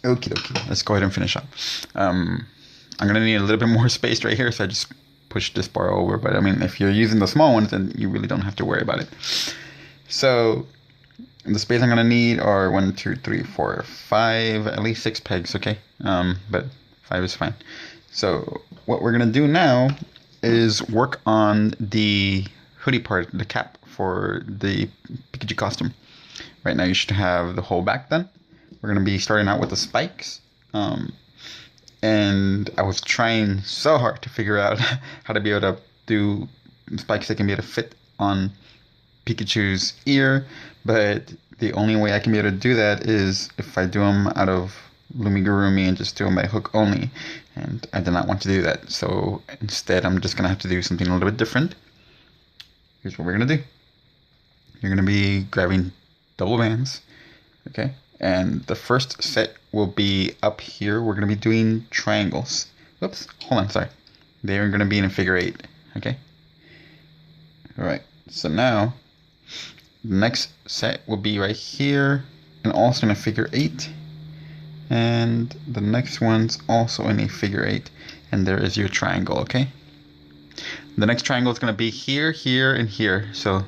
Okie dokie. Let's go ahead and finish up. I'm gonna need a little bit more space right here, so I just pushed this bar over. But I mean, if you're using the small ones, then you really don't have to worry about it. So the space I'm gonna need are 1, 2, 3, 4, 5, at least 6 pegs. Okay. But 5 is fine. So what we're gonna do now is work on the hoodie part, the cap for the Pikachu costume. Right now you should have the whole back done. We're going to be starting out with the spikes. And I was trying so hard to figure out how to be able to do spikes that can be able to fit on Pikachu's ear. But the only way I can be able to do that is if I do them out of Lumigurumi and just do them by hook only. And I did not want to do that. So instead I'm just going to have to do something a little bit different. Here's what we're going to do. You're going to be grabbing double bands. Okay. And the first set will be up here. We're going to be doing triangles. Whoops, hold on, sorry. They are going to be in a figure 8, okay? Alright, so now, the next set will be right here, and also in a figure 8. And the next one's also in a figure 8. And there is your triangle, okay? The next triangle is going to be here, here, and here. So,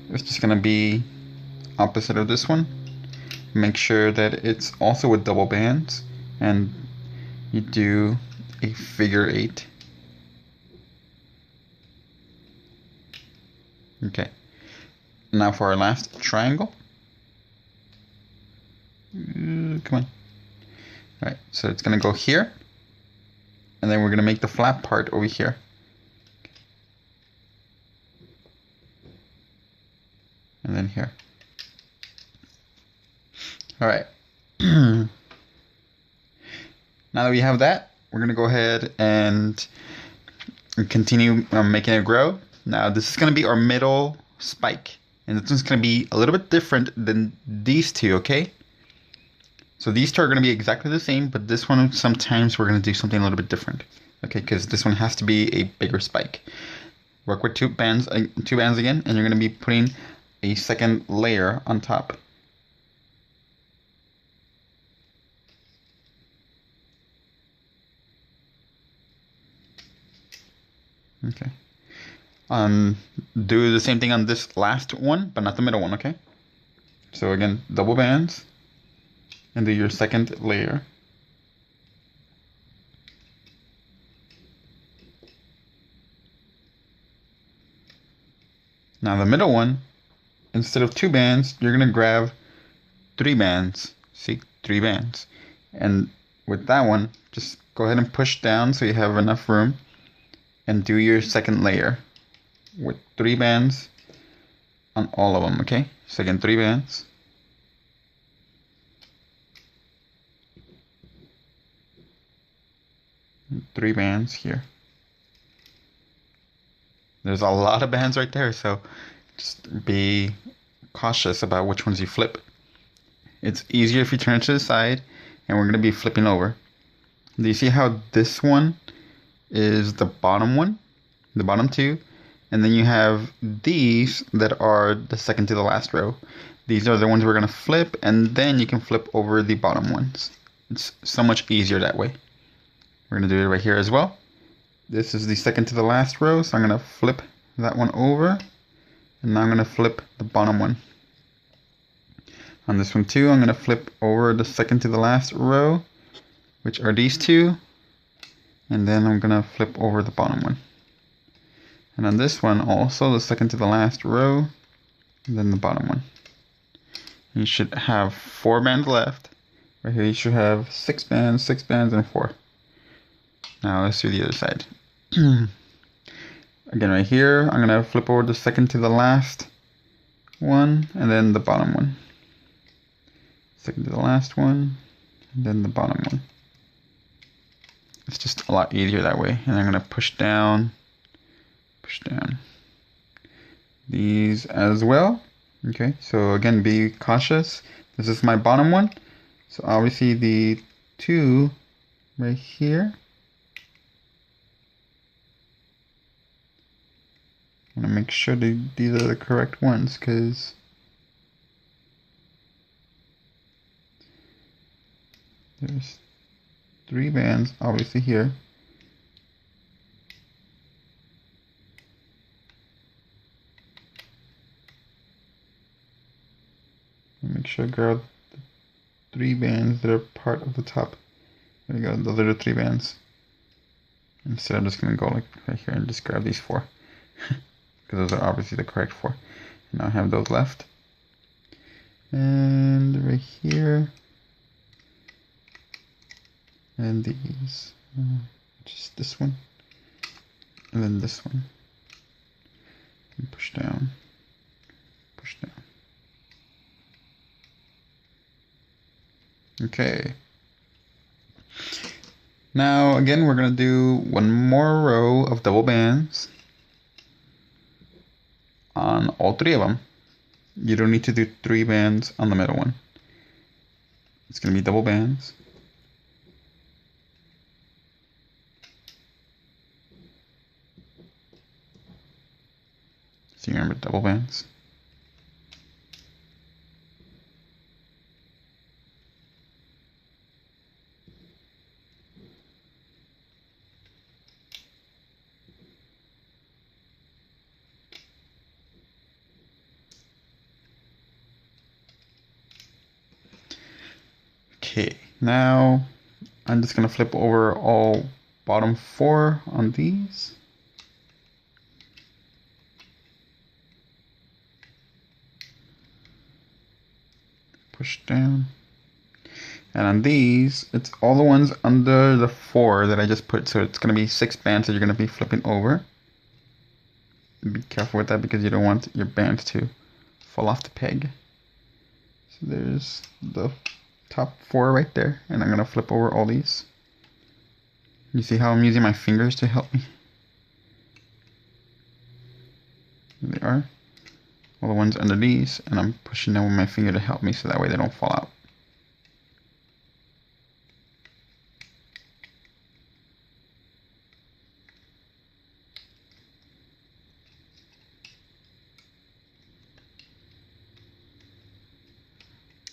it's just going to be opposite of this one. Make sure that it's also with double bands, and you do a figure 8. Okay. Now for our last triangle. Come on. Alright, so it's going to go here, and then we're going to make the flap part over here. And then here. Alright, now that we have that, we're going to go ahead and continue making it grow. Now this is going to be our middle spike, and this one's going to be a little bit different than these two, okay? So these two are going to be exactly the same, but this one sometimes we're going to do something a little bit different, okay? Because this one has to be a bigger spike. Work with two bands again, and you're going to be putting a second layer on top. Okay. Do the same thing on this last one, but not the middle one, okay? So again, double bands, and do your second layer. Now the middle one, instead of 2 bands, you're gonna grab 3 bands. See, 3 bands. And with that one, just go ahead and push down so you have enough room. And do your second layer with 3 bands on all of them, okay? So again, 3 bands. And 3 bands here. There's a lot of bands right there, so just be cautious about which ones you flip. It's easier if you turn it to the side, and we're going to be flipping over. Do you see how this one is the bottom one, the bottom 2, and then you have these that are the second to the last row. These are the ones we're going to flip, and then you can flip over the bottom ones. It's so much easier that way. We're going to do it right here as well. This is the second to the last row, so I'm going to flip that one over, and now I'm going to flip the bottom one. On this one too, I'm going to flip over the second to the last row, which are these two. And then I'm going to flip over the bottom one. And on this one also, the second to the last row, and then the bottom one. You should have 4 bands left. Right here you should have 6 bands, and 4. Now let's do the other side. Again, right here, I'm going to flip over the second to the last one, and then the bottom one. Second to the last one, and then the bottom one. It's just a lot easier that way. And I'm going to push down these as well. Okay, so again, be cautious. This is my bottom one. So obviously the 2 right here. I'm going to make sure that these are the correct ones, because There's 3 bands, obviously here. Make sure I grab the 3 bands that are part of the top. There we go, those are the 3 bands. Instead, I'm just gonna go like right here and just grab these 4. Because those are obviously the correct 4. Now I have those left. And right here. And these. Just this one. And then this one. And push down. Push down. Okay. Now again, we're gonna do one more row of double bands on all 3 of them. You don't need to do 3 bands on the middle one. It's gonna be double bands. So you remember double bands. Okay, now I'm just gonna flip over all bottom 4 on these. Push down. And on these, it's all the ones under the 4 that I just put. So it's gonna be 6 bands that you're gonna be flipping over. Be careful with that because you don't want your band to fall off the peg. So there's the top 4 right there, and I'm gonna flip over all these. You see how I'm using my fingers to help me? There they are. All the ones under these, and I'm pushing them with my finger to help me so that way they don't fall out.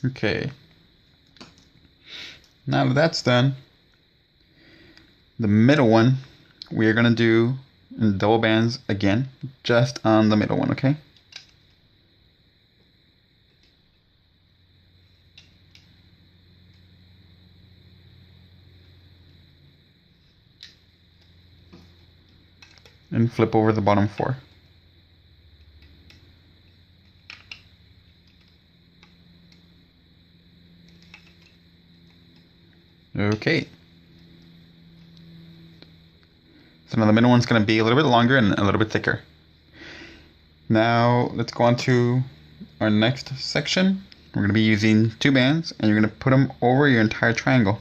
Okay. Now that that's done, the middle one we are gonna do in double bands again, just on the middle one, okay? And flip over the bottom 4. Okay. So now the middle one's going to be a little bit longer and a little bit thicker. Now let's go on to our next section. We're going to be using 2 bands, and you're going to put them over your entire triangle.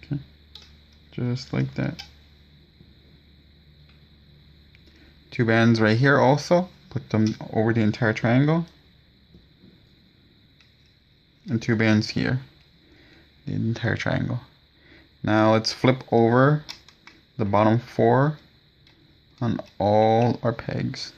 Okay. Just like that. 2 bands right here also. Put them over the entire triangle. And 2 bands here. The entire triangle. Now let's flip over the bottom 4 on all our pegs.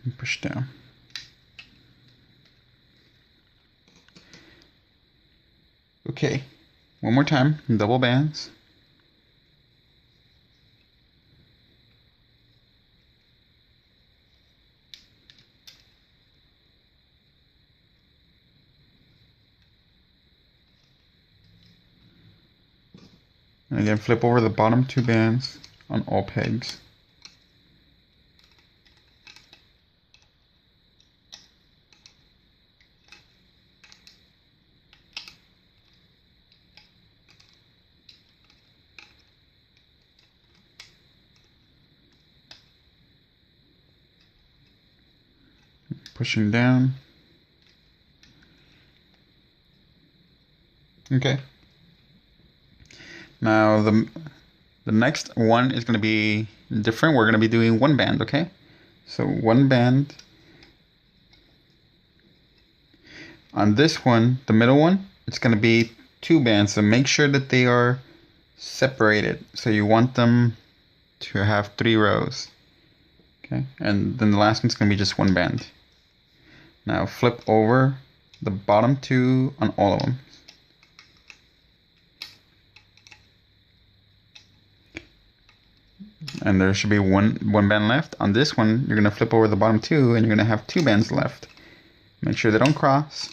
And push down. Okay, one more time, double bands. And again, flip over the bottom 2 bands on all pegs. Pushing down. Okay. Now The next one is going to be different. We're going to be doing one band, okay? So one band. On this one, the middle one, it's going to be two bands. So make sure that they are separated. So you want them to have 3 rows. Okay, and then the last one's going to be just one band. Now flip over the bottom 2 on all of them. And there should be one band left. On this one, you're going to flip over the bottom 2 and you're going to have 2 bands left. Make sure they don't cross.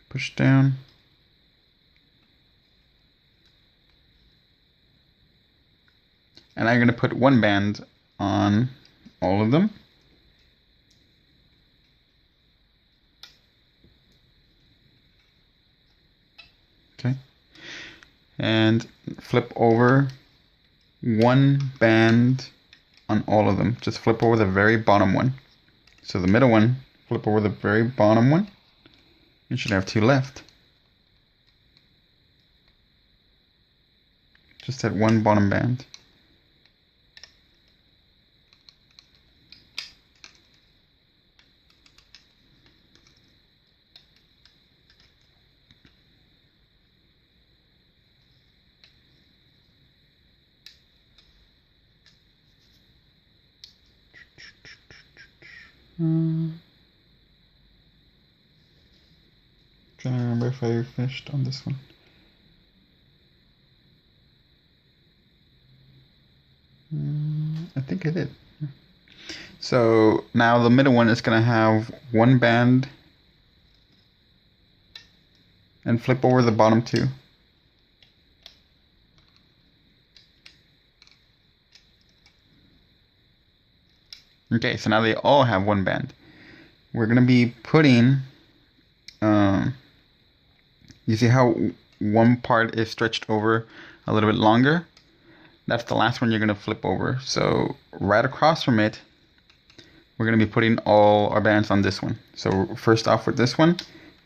Push down. And I'm going to put one band on all of them. Okay. And flip over one band on all of them. Just flip over the very bottom one. So the middle one, flip over the very bottom one. You should have 2 left. Just that one bottom band. Trying to remember if I finished on this one. I think I did. So now the middle one is going to have one band and flip over the bottom 2. Okay, so now they all have one band. We're going to be putting, you see how one part is stretched over a little bit longer? That's the last one you're going to flip over. So right across from it, we're going to be putting all our bands on this one. So first off with this one,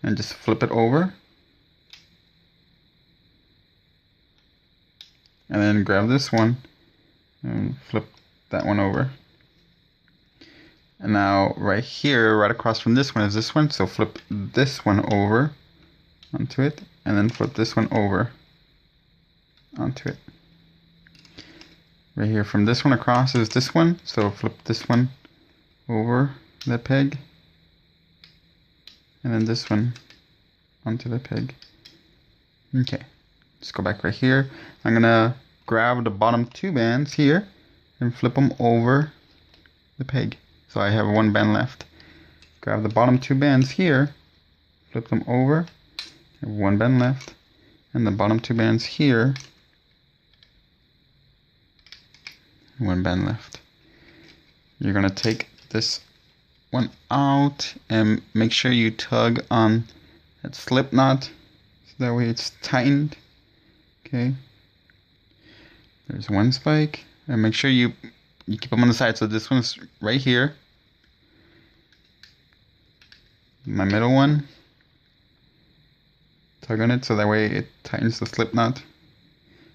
and just flip it over. And then grab this one and flip that one over. And now right here, right across from this one is this one. So flip this one over onto it, and then flip this one over onto it. Right here from this one across is this one. So flip this one over that peg. And then this one onto the peg. Okay, let's go back right here. I'm gonna grab the bottom 2 bands here and flip them over the peg. So I have one band left. Grab the bottom 2 bands here, flip them over, I have one band left, and the bottom 2 bands here, one band left. You're gonna take this one out and make sure you tug on that slip knot so that way it's tightened. Okay. There's one spike, and make sure you keep them on the side. So this one's right here. My middle one, tug on it so that way it tightens the slip knot.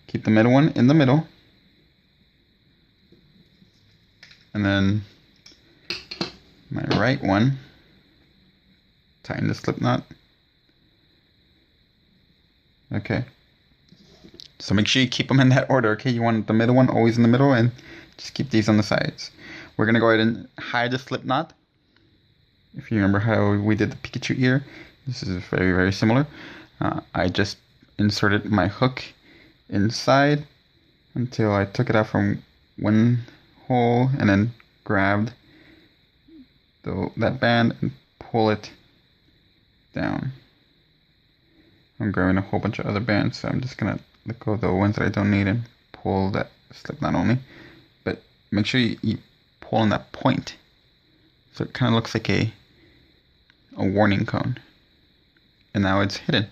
Keep the middle one in the middle, and then my right one, tighten the slip knot. Okay, so make sure you keep them in that order. Okay, you want the middle one always in the middle, and just keep these on the sides. We're gonna go ahead and hide the slip knot. If you remember how we did the Pikachu ear, this is very, very similar. I just inserted my hook inside until I took it out from one hole and then grabbed that band and pull it down. I'm grabbing a whole bunch of other bands, so I'm just gonna let go of the ones that I don't need and pull that slip knot only. But make sure you pull on that point, so it kind of looks like a warning cone. And now it's hidden,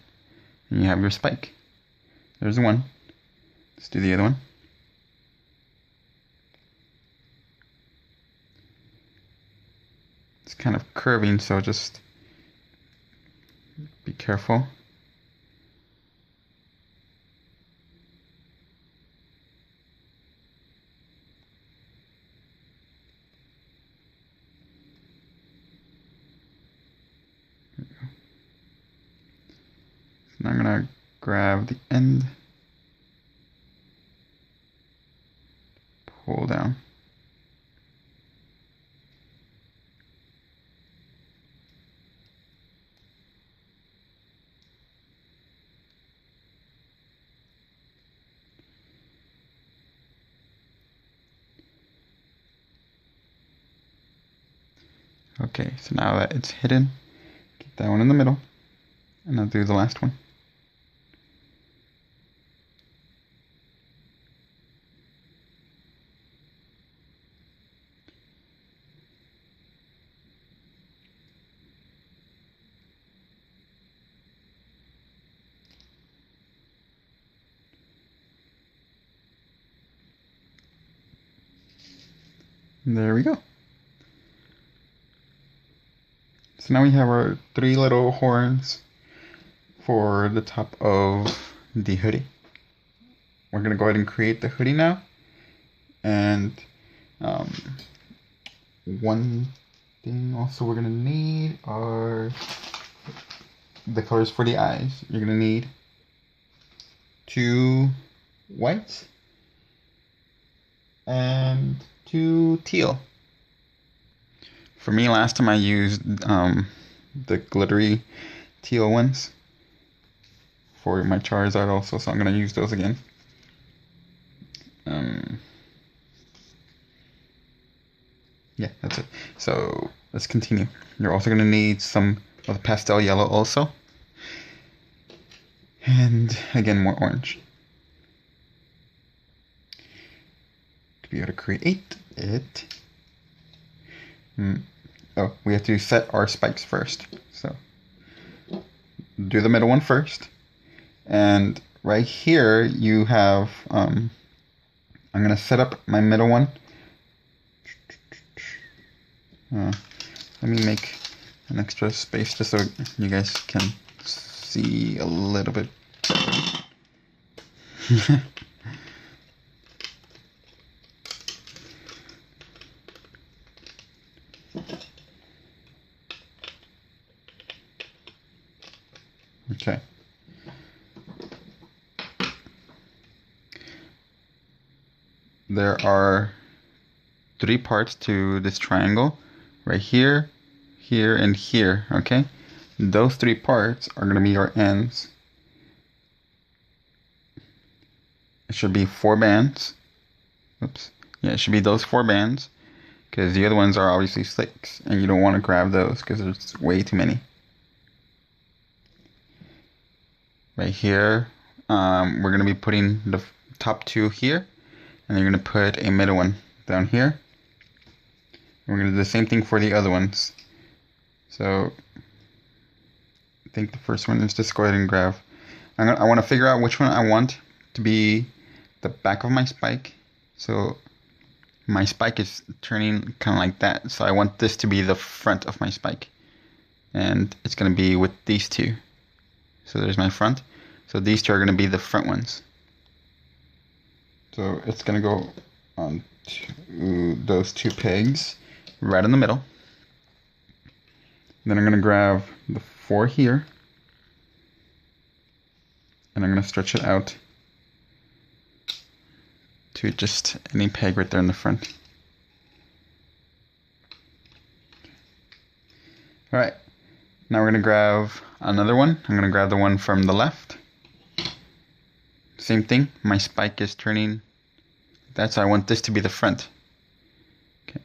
and you have your spike. There's one. Let's do the other one. It's kind of curving, so just be careful. There we go. So now I'm gonna grab the end, pull down. Okay, so now that it's hidden, get that one in the middle, and I'll do the last one. There we go. So now we have our 3 little horns for the top of the hoodie. We're gonna go ahead and create the hoodie now. And one thing also we're gonna need are the colors for the eyes. You're gonna need 2 whites and 2 teal. For me, last time I used the glittery teal ones for my Charizard also, so I'm going to use those again. Yeah, that's it. So let's continue. You're also going to need some of the pastel yellow also. And again, more orange. To be able to create it. Oh, we have to set our spikes first. So do the middle one first. And right here you have, I'm going to set up my middle one. Let me make an extra space just so you guys can see a little bit. Okay. There are 3 parts to this triangle, right here, here, and here, okay? Those 3 parts are going to be our ends. It should be 4 bands. Oops. Yeah, it should be those 4 bands, because the other ones are obviously 6, and you don't want to grab those because there's way too many. Right here, we're going to be putting the top 2 here, and you're going to put a middle one down here. And we're going to do the same thing for the other ones. So I think the first one is just go ahead and grab. I want to figure out which one I want to be the back of my spike. So my spike is turning kind of like that. So I want this to be the front of my spike. And it's going to be with these 2. So there's my front. So these 2 are going to be the front ones. So it's going to go on to those 2 pegs right in the middle. Then I'm going to grab the 4 here. And I'm going to stretch it out to just any peg right there in the front. Alright. Now we're going to grab another one. I'm going to grab the one from the left. Same thing. My spike is turning. That's, I want this to be the front. Okay.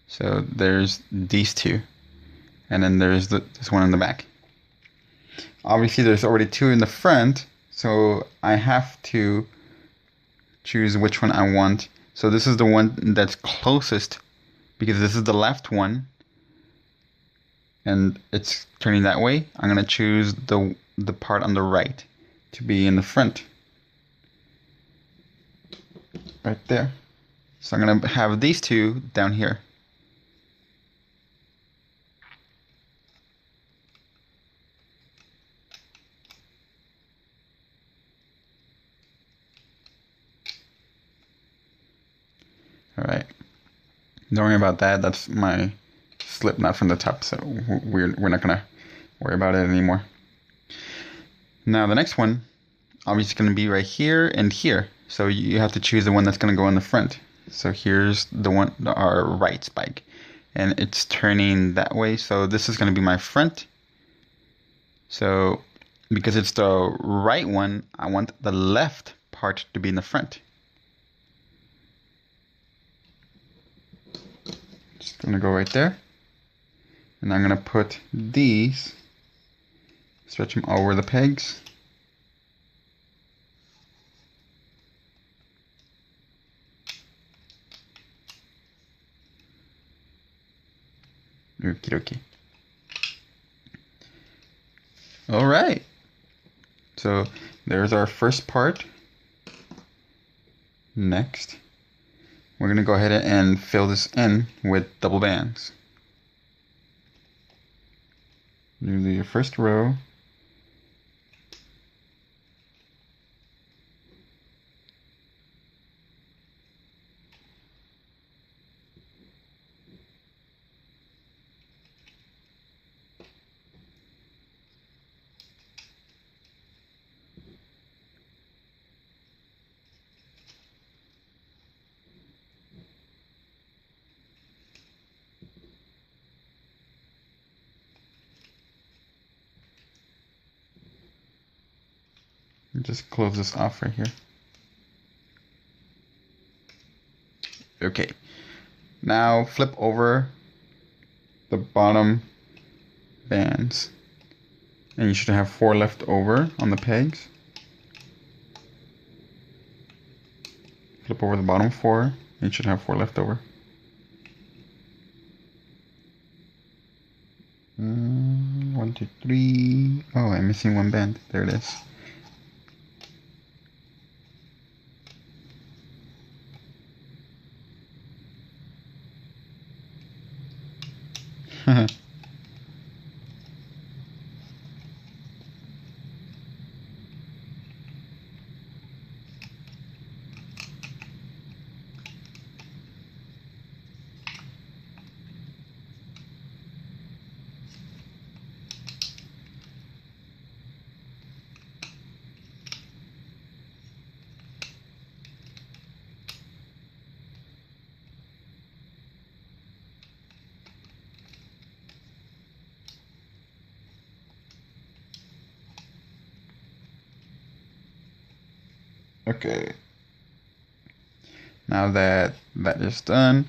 So there's these 2. And then there's this one in the back. Obviously there's already 2 in the front. So I have to choose which one I want. So this is the one that's closest, because this is the left one. And it's turning that way. I'm going to choose the part on the right to be in the front. Right there. So I'm going to have these 2 down here. All right. Don't worry about that. That's my slip knot from the top, so we're not gonna worry about it anymore. Now the next one, obviously going to be right here and here. So you have to choose the one that's going to go in the front. So here's the one, our right spike, and it's turning that way. So this is going to be my front. So because it's the right one, I want the left part to be in the front. Just going to go right there. And I'm going to put these, stretch them over the pegs. Okie dokie. All right. So there's our first part. Next, we're going to go ahead and fill this in with double bands. Do your first row. Just close this off right here. Okay. Now flip over the bottom bands. And you should have 4 left over on the pegs. Flip over the bottom 4, and you should have 4 left over. 1, 2, 3. Oh, I'm missing 1 band. There it is. Okay. Now that that is done,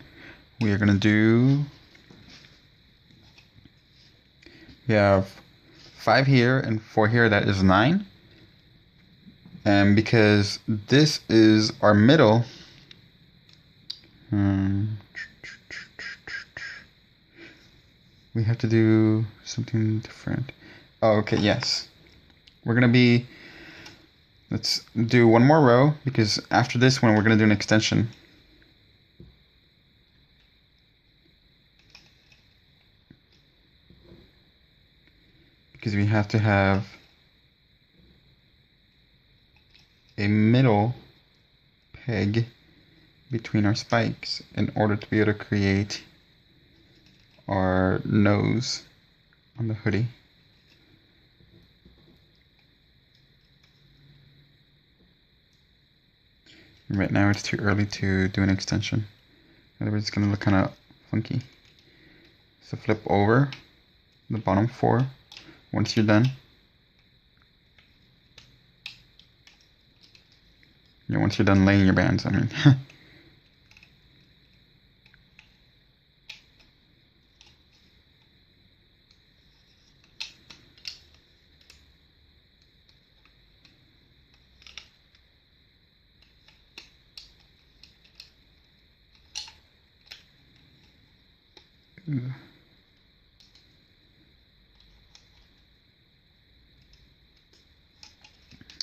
we are gonna do. We have 5 here and 4 here. That is 9. And because this is our middle, we have to do something different. Oh, okay. Yes, we're gonna be. Let's do 1 more row, because after this one we're going to do an extension. Because we have to have a middle peg between our spikes in order to be able to create our nose on the hoodie. Right now it's too early to do an extension. Otherwise it's going to look kind of funky. So flip over the bottom 4 once you're done. Yeah, once you're done laying your bands, I mean.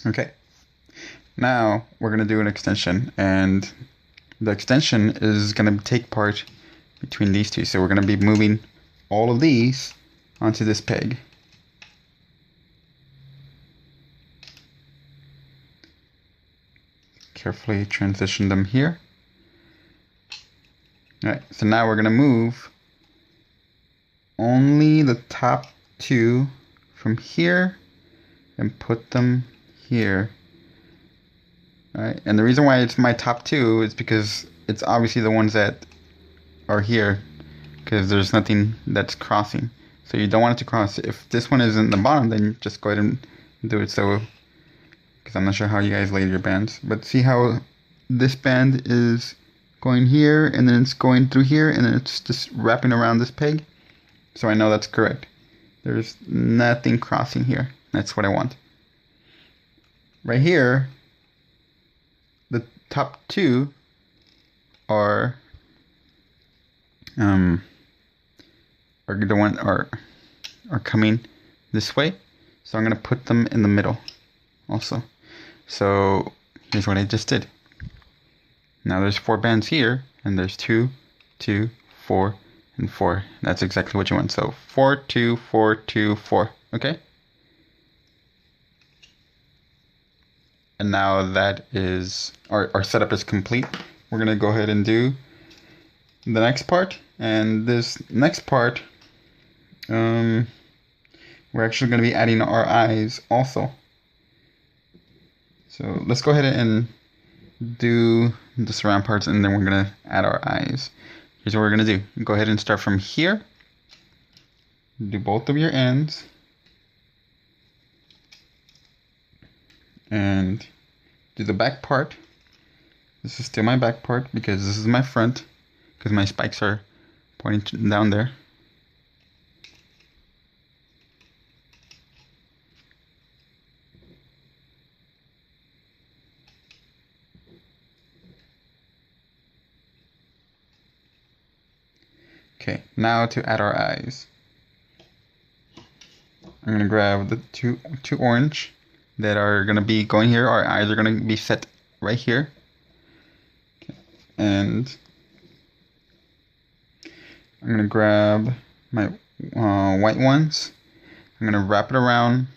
Okay, now we're going to do an extension, and the extension is going to take part between these two. So we're going to be moving all of these onto this peg. Carefully transition them here. Alright, so now we're gonna move only the top two from here and put them here. Alright, and the reason why it's my top two is because it's obviously the ones that are here, because there's nothing that's crossing. So you don't want it to cross. If this one is in the bottom, then just go ahead and do it so, because I'm not sure how you guys lay your bands. But see how this band is going here, and then it's going through here, and then it's just wrapping around this peg. So I know that's correct. There's nothing crossing here. That's what I want. Right here, the top two are coming this way. So I'm gonna put them in the middle also. So here's what I just did. Now there's 4 bands here, and there's 2, 2, 4, and 4. That's exactly what you want. So 4, 2, 4, 2, 4. Okay? And now that is our setup is complete. We're gonna go ahead and do the next part. And this next part, we're actually gonna be adding our eyes also. So let's go ahead and do the surround parts, and then we're gonna add our eyes. Here's what we're gonna do. Go ahead and start from here. Do both of your ends. And do the back part. This is still my back part because this is my front, because my spikes are pointing down there. Okay, now to add our eyes. I'm gonna grab the two orange that are gonna be going here. Our eyes are gonna be set right here. Okay. And I'm gonna grab my white ones. I'm gonna wrap it around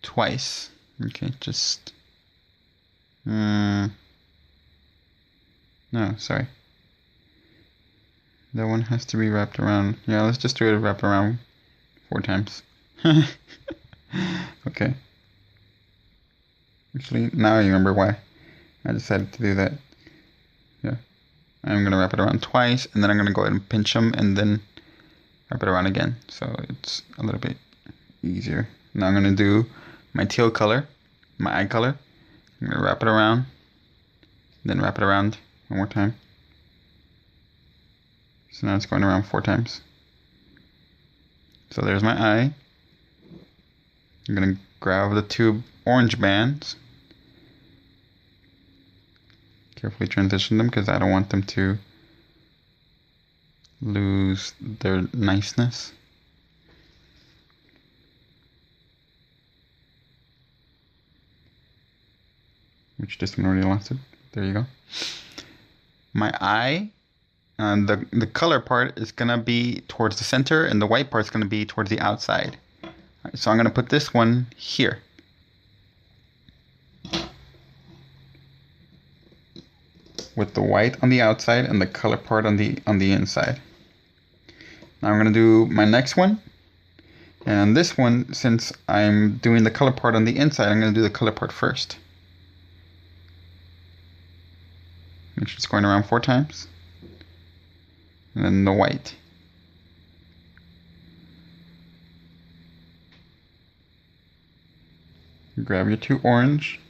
twice. Okay, just no, sorry. That one has to be wrapped around. Yeah, let's just do it wrapped around 4 times. Okay. Actually, now I remember why I decided to do that. Yeah. I'm going to wrap it around twice, and then I'm going to go ahead and pinch them, and then wrap it around again. So it's a little bit easier. Now I'm going to do my teal color, my eye color. I'm going to wrap it around, then wrap it around one more time. So now it's going around 4 times. So there's my eye. I'm going to grab the 2 orange bands. Carefully transition them because I don't want them to lose their niceness. Which this one already lost it. There you go. My eye, the color part is going to be towards the center, and the white part is going to be towards the outside. Right, so I'm going to put this one here. With the white on the outside and the color part on the inside. Now I'm going to do my next one. And this one, since I'm doing the color part on the inside, I'm going to do the color part first. Make sure it's going around 4 times. And then the white. Grab your 2 orange.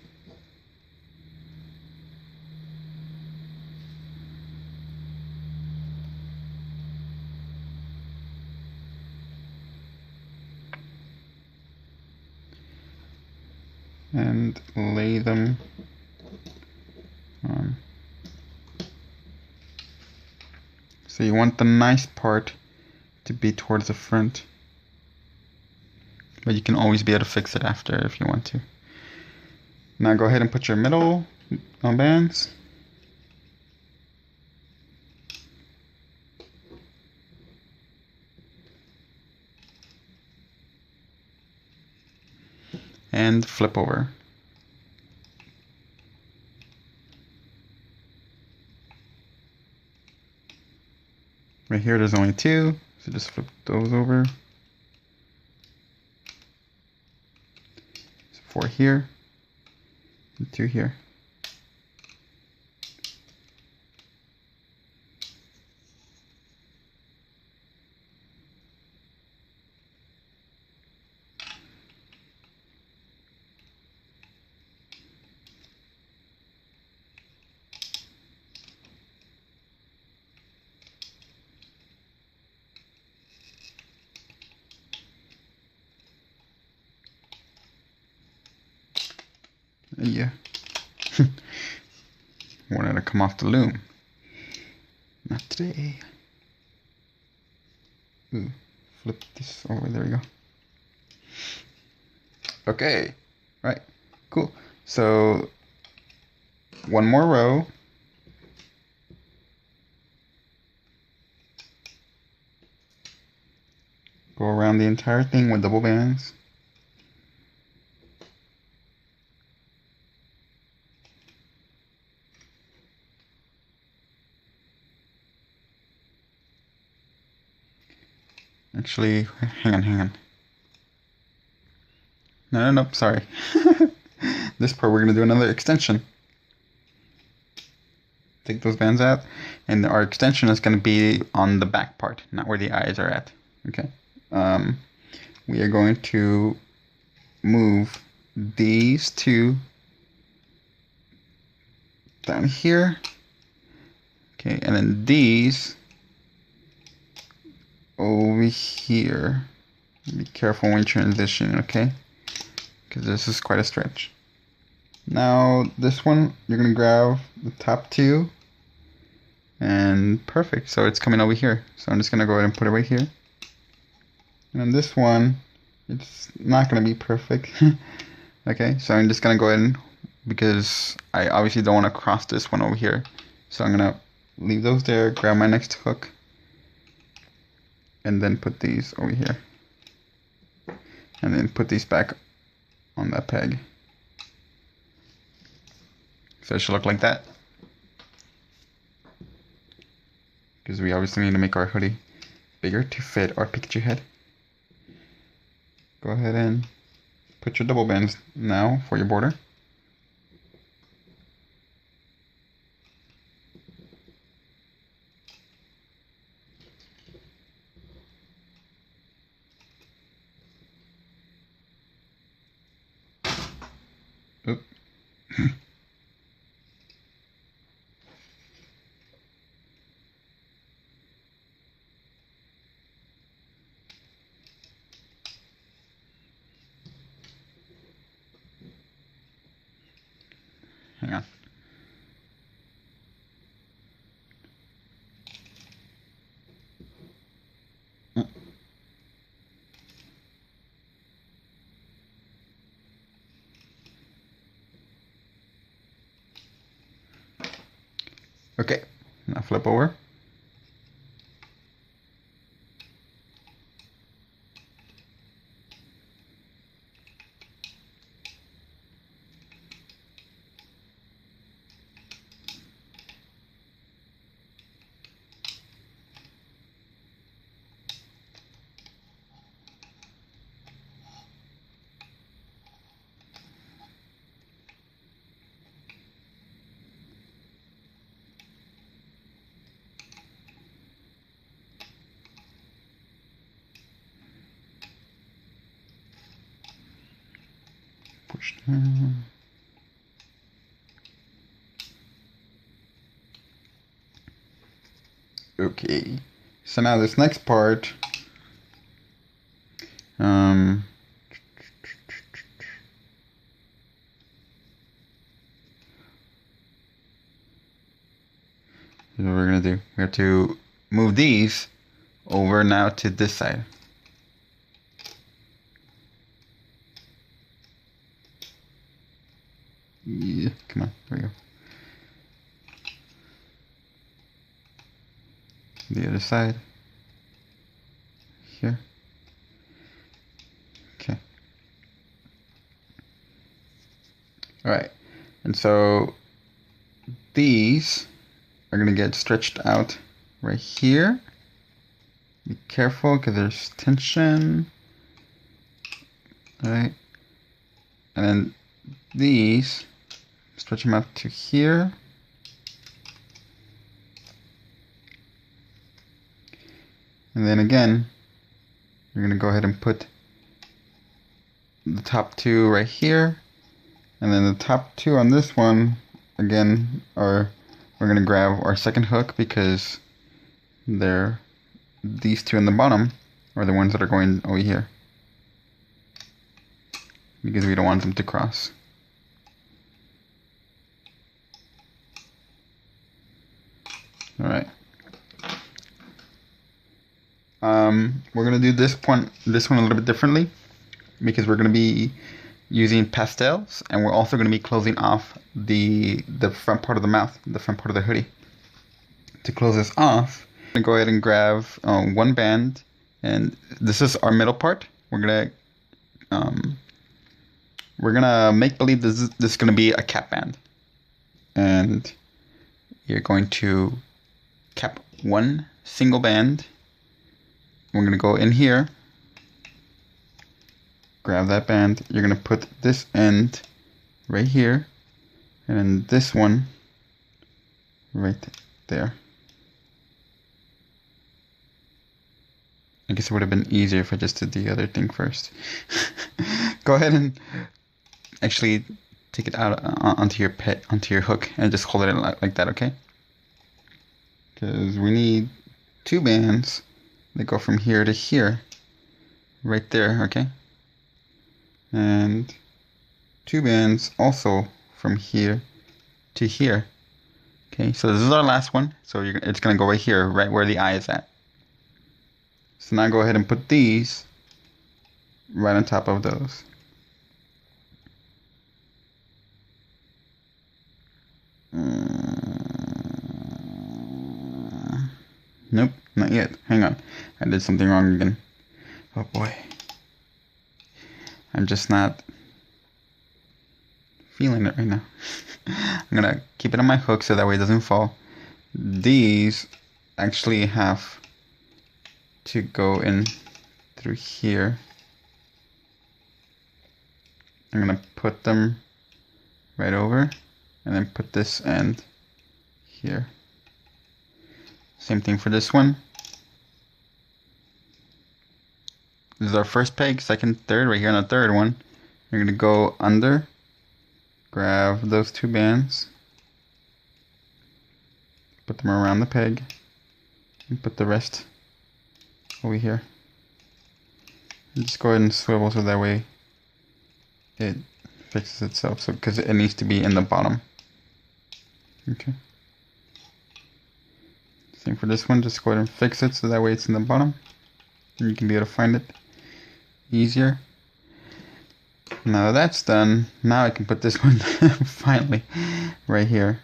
And lay them on. So you want the nice part to be towards the front, but you can always be able to fix it after if you want to. Now go ahead and put your middle bands. And flip over. Right here, there's only 2, so just flip those over. So 4 here, and 2 here. Yeah. Wanted to come off the loom. Not today. Ooh, flip this over. There we go. Okay. Right. Cool. So, one more row. Go around the entire thing with double bands. Actually, hang on. No, sorry. This part we're going to do another extension. Take those bands out, and our extension is going to be on the back part, not where the eyes are at. Okay. We are going to move these 2 down here. Okay, and then these over here. Be careful when you transition, okay? Because this is quite a stretch. Now, this one, you're going to grab the top 2. And perfect. So it's coming over here. So I'm just going to go ahead and put it right here. And on this one, it's not going to be perfect. Okay, so I'm just going to go ahead and, because I obviously don't want to cross this one over here. So I'm going to leave those there, grab my next hook, and then put these over here. And then put these back on that peg. So it should look like that. Because we obviously need to make our hoodie bigger to fit our Pikachu head. Go ahead and put your double bands now for your border. Oop. Hang on. Okay, now flip over. Push down. Okay, so now this next part, here's what we're gonna do. We have to move these over now to this side. Yeah, come on, there we go. The other side. Here. Okay. Alright, and so these are going to get stretched out right here. Be careful because there's tension. Alright. And then these, stretch them out to here. And then again, you're going to go ahead and put the top two right here. And then the top two on this one, again, we're going to grab our second hook because these two in the bottom are the ones that are going over here. Because we don't want them to cross. Alright. We're gonna do this one a little bit differently because we're gonna be using pastels, and we're also gonna be closing off the front part of the mouth, the front part of the hoodie. To close this off, I'm gonna go ahead and grab one band, and this is our middle part. We're gonna make believe this is gonna be a cap band, and you're going to cap one single band. We're going to go in here, grab that band, you're going to put this end right here, and then this one right there. I guess it would have been easier if I just did the other thing first. Go ahead and actually take it out onto your hook and just hold it like that, okay? Because we need two bands that go from here to here, right there, okay? And two bands also from here to here. Okay, so this is our last one. So it's gonna go right here, right where the eye is at. So now go ahead and put these right on top of those. Nope, not yet. Hang on. I did something wrong again. Oh boy. I'm just not feeling it right now. I'm gonna keep it on my hook so that way it doesn't fall. These actually have to go in through here. I'm gonna put them right over and then put this end here. Same thing for this one. This is our first peg, second, third, right here on the third one. You're gonna go under, grab those two bands, put them around the peg, and put the rest over here. And just go ahead and swivel so that way it fixes itself. So because it needs to be in the bottom. Okay. Same for this one, just go ahead and fix it so that way it's in the bottom and you can be able to find it easier. Now that's done, now I can put this one finally right here.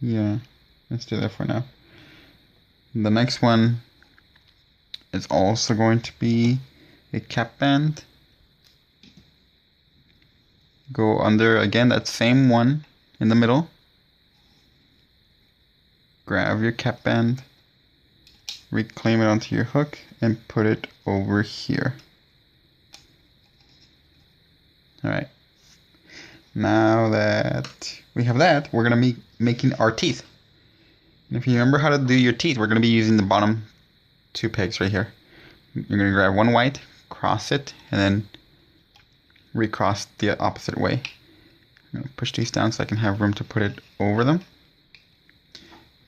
Yeah, let's do that for now. The next one is also going to be a cap band. Go under again that same one in the middle. Grab your cap band, reclaim it onto your hook, and put it over here. Alright. Now that we have that, we're going to be making our teeth. And if you remember how to do your teeth, we're going to be using the bottom two pegs right here. You're going to grab one white, cross it, and then recross the opposite way. I'm going to push these down so I can have room to put it over them.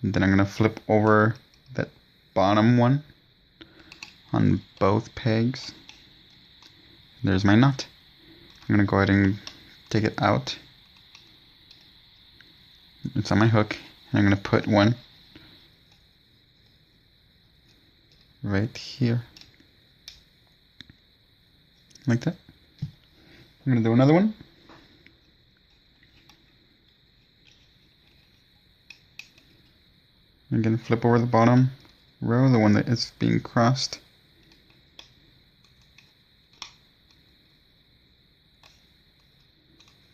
And then I'm going to flip over that bottom one on both pegs. There's my knot. I'm going to go ahead and take it out. It's on my hook. And I'm going to put one right here. Like that. I'm going to do another one. I'm going to flip over the bottom row, the one that is being crossed.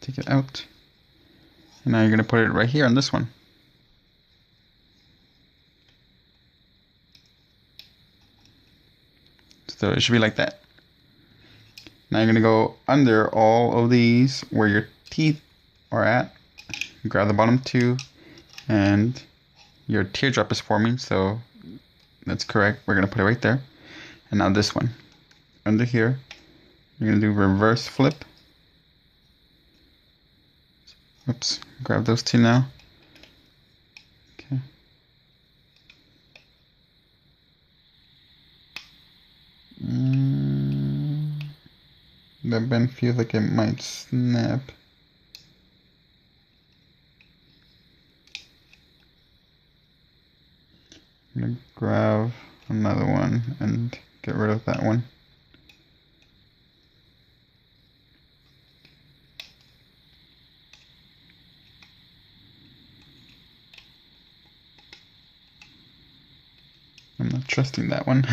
take it out. And now you're going to put it right here on this one. So it should be like that. Now you're going to go under all of these where your teeth are at. Grab the bottom two, and your teardrop is forming, so that's correct. We're going to put it right there. And now this one. Under here, you're going to do reverse flip. Oops, grab those two now. Okay. That bend feels like it might snap. I'm gonna grab another one and get rid of that one. I'm not trusting that one.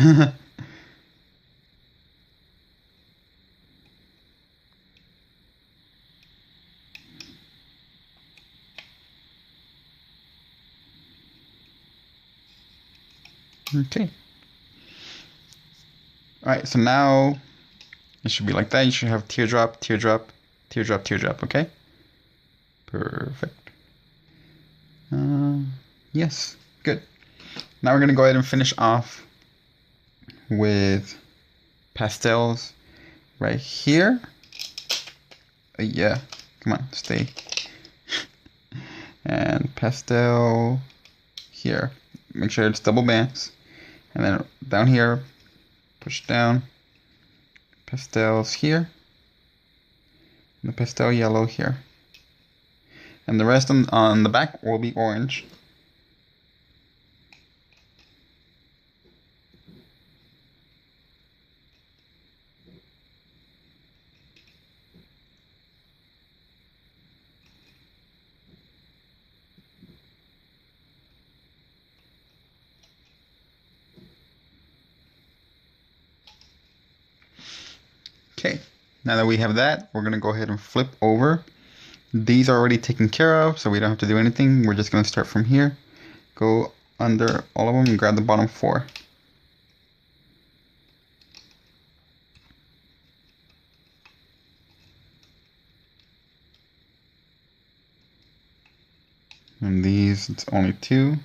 Okay. Alright, so now it should be like that. You should have teardrop, teardrop, teardrop, teardrop, okay? Perfect. Yes, good. Now we're going to go ahead and finish off with pastels right here. Yeah, come on, stay. And pastel here. Make sure it's double bands. And then down here, push down. Pastels here. And the pastel yellow here. And the rest on the back will be orange. Okay, now that we have that, we're going to go ahead and flip over. These are already taken care of, so we don't have to do anything. We're just going to start from here. Go under all of them and grab the bottom four. And these, it's only two.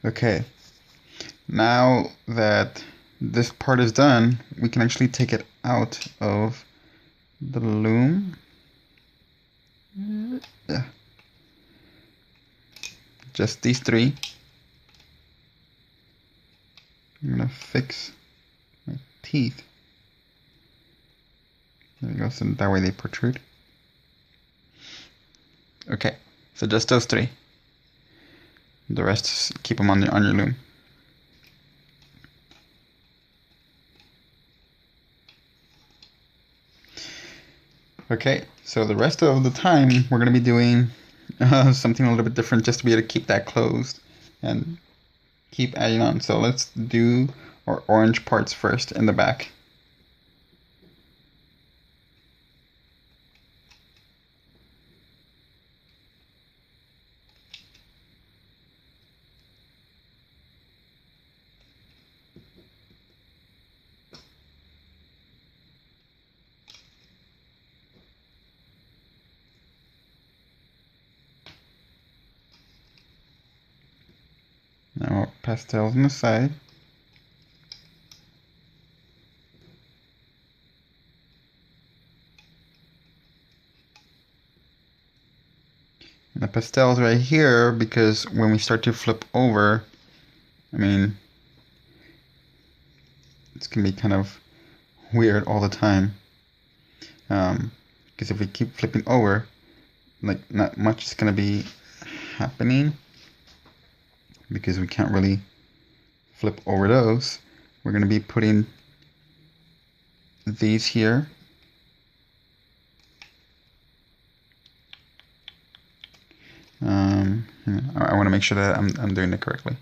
Okay, now that this part is done, we can actually take it out of the loom. Yeah. Just these three. I'm gonna fix my teeth. There we go, so that way they protrude. Okay, so just those three. The rest, keep them on your loom. Okay, so the rest of the time we're going to be doing something a little bit different just to be able to keep that closed and keep adding on. So let's do our orange parts first in the back. Now pastels on the side. And the pastels right here, because when we start to flip over, I mean, it's gonna be kind of weird all the time. Because if we keep flipping over, like not much is gonna be happening because we can't really flip over those. We're gonna be putting these here. I want to make sure that I'm doing it correctly.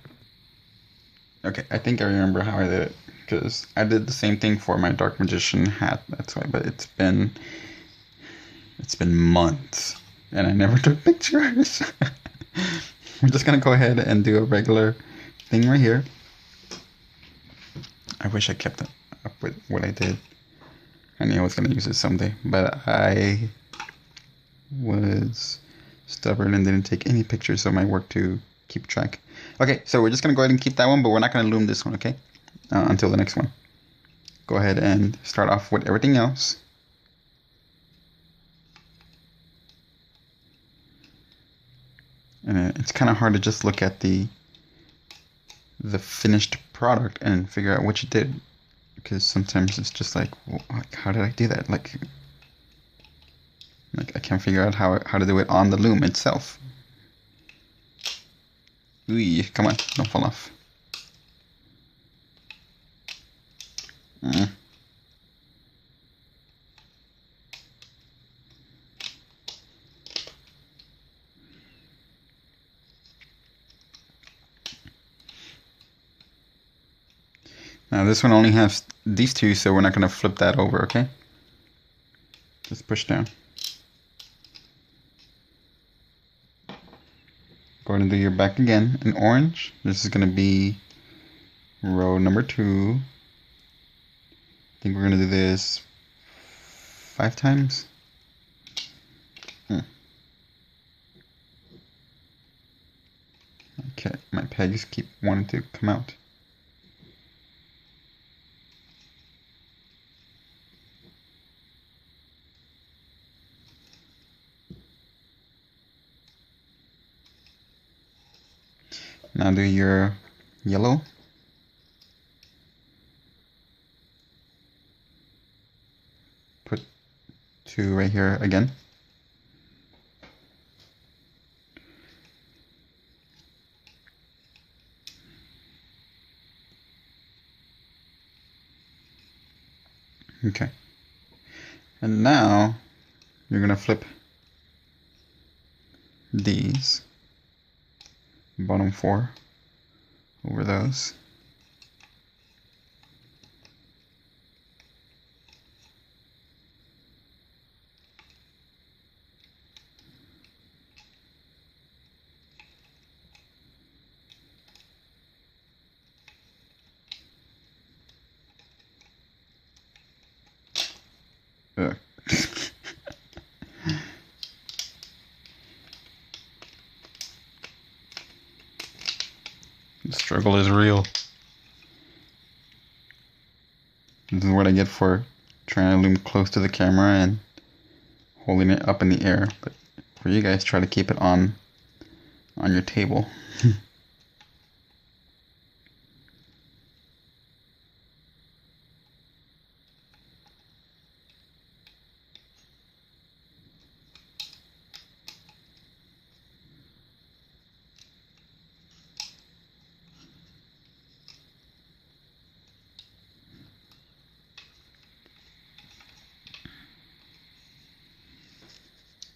Okay, I think I remember how I did it because I did the same thing for my Dark Magician hat. That's why, but it's been months and I never took pictures. I'm just gonna go ahead and do a regular thing right here. I wish I kept up with what I did. I knew I was gonna use it someday, but I was stubborn and didn't take any pictures of my work to keep track. Okay, so we're just gonna go ahead and keep that one, but we're not gonna loom this one, okay? Until the next one. Go ahead and start off with everything else. And it's kind of hard to just look at the finished product and figure out what you did, because sometimes it's just like, well, how did I do that? Like I can't figure out how to do it on the loom itself. Ooh, come on, don't fall off. Now this one only has these two, so we're not going to flip that over, okay? Just push down. Go ahead and do your back again in orange. This is going to be row number 2. I think we're going to do this 5 times. Okay, my pegs keep wanting to come out. Now do your yellow. Put 2 right here again. Okay. And now you're gonna flip these bottom 4 over those. Ugh. The struggle is real. This is what I get for trying to loom close to the camera and holding it up in the air. But for you guys, try to keep it on your table.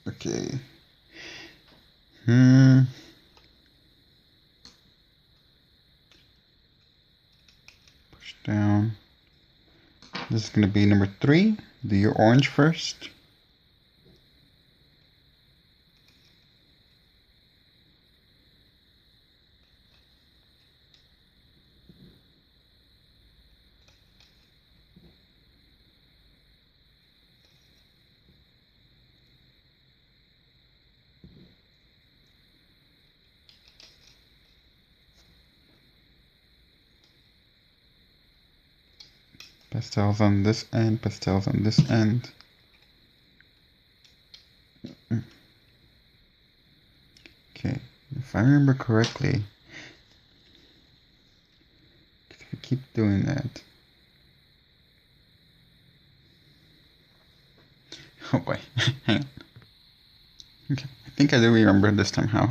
Okay. Push down. This is going to be number 3. Do your orange first. Pastels on this end, pastels on this end. Okay, if I remember correctly, if I keep doing that. Oh boy, hang on. Okay. think I do remember this time how.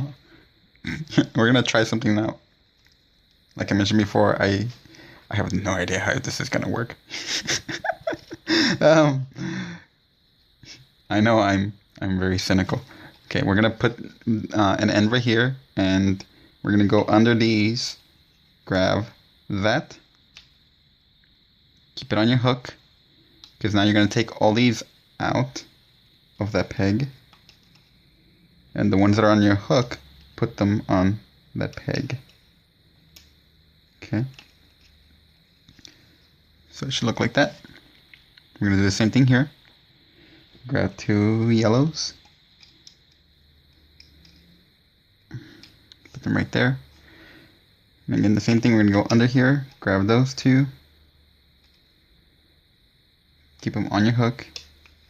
We're gonna try something now. Like I mentioned before, I have no idea how this is gonna work. um, I know I'm very cynical. Okay, we're gonna put an end right here, and we're gonna go under these, grab that, keep it on your hook, because now you're gonna take all these out of that peg, and the ones that are on your hook, put them on that peg. Okay. So it should look like that. We're gonna do the same thing here. Grab 2 yellows. Put them right there. And again, the same thing, we're gonna go under here, grab those 2. Keep them on your hook,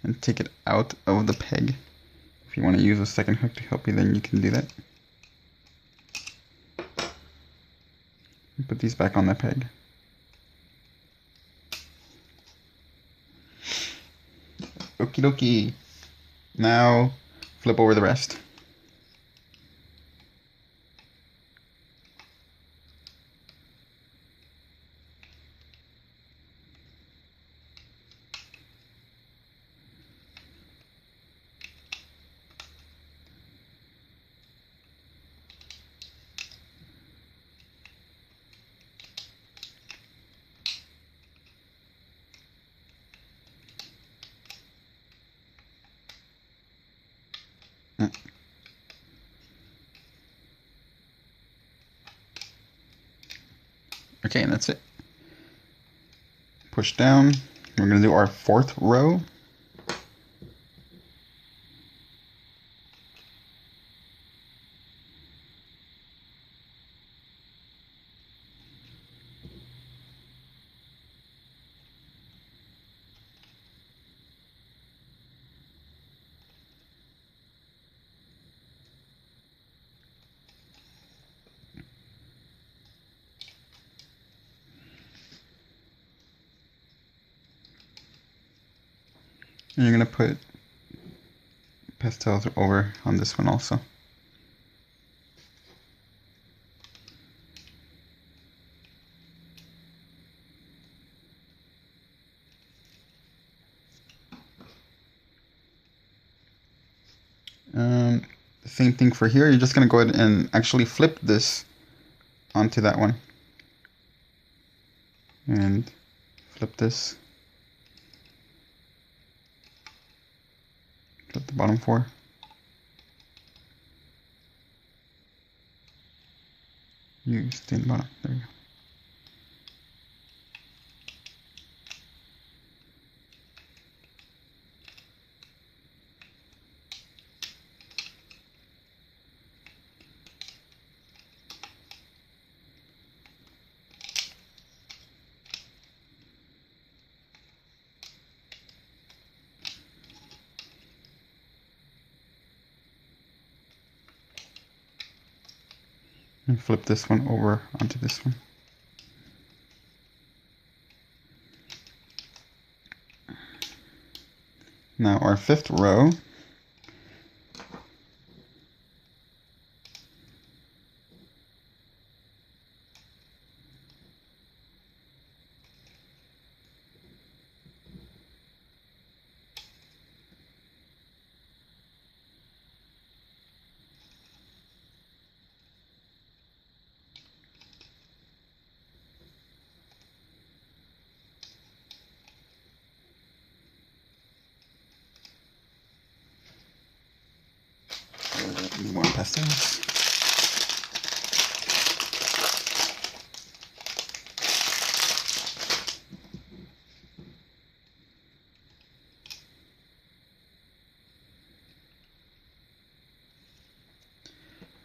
and take it out of the peg. If you want to use a second hook to help you, then you can do that. And put these back on that peg. Okie dokie. Now flip over the rest. Okay, and that's it. Push down. We're going to do our 4th row. And you're going to put pastels over on this one also. The same thing for here. You're just going to go ahead and actually flip this onto that one. And flip this. Flip the bottom 4. You stay in the bottom. There we go. And flip this one over onto this one. Now our 5th row. More pastels.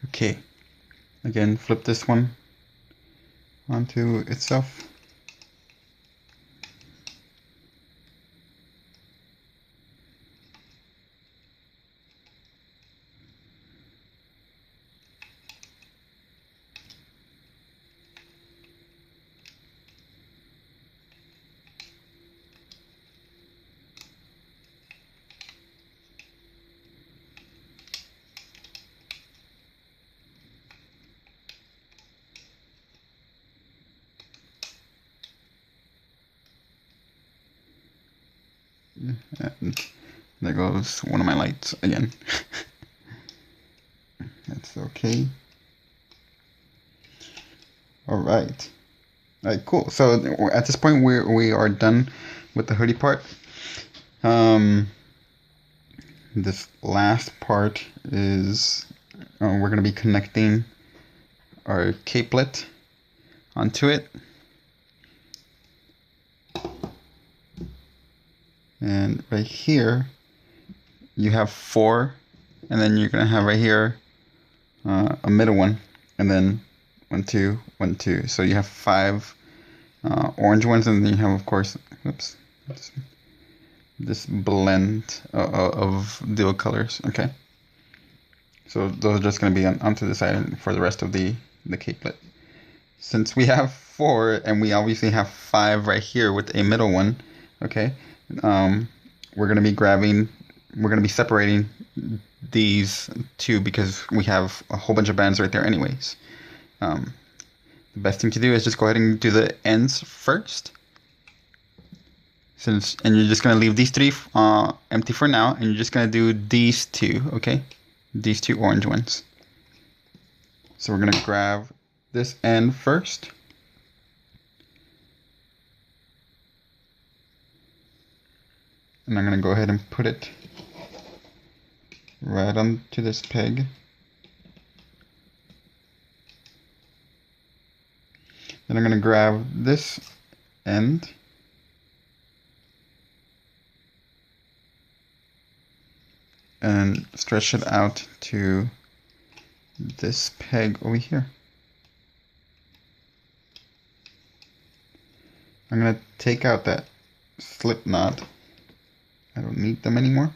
Okay, again, flip this one onto itself. And there goes one of my lights again. That's okay. Alright. Alright, cool. So at this point we are done with the hoodie part. This last part is we're going to be connecting our capelet onto it. And right here you have 4, and then you're going to have right here a middle one, and then 1, 2, 1, 2. So you have 5 orange ones, and then you have, of course, whoops, this blend of dual colors. Okay, so those are just going to be onto the side for the rest of the capelet. Since we have 4 and we obviously have 5 right here with a middle one, okay, we're going to be separating these 2 because we have a whole bunch of bands right there anyways. The best thing to do is just go ahead and do the ends first. And you're just going to leave these 3 empty for now, and you're just going to do these 2, okay? These 2 orange ones. So we're going to grab this end first. And I'm going to go ahead and put it right onto this peg. Then I'm going to grab this end and stretch it out to this peg over here. I'm going to take out that slip knot. I don't need them anymore.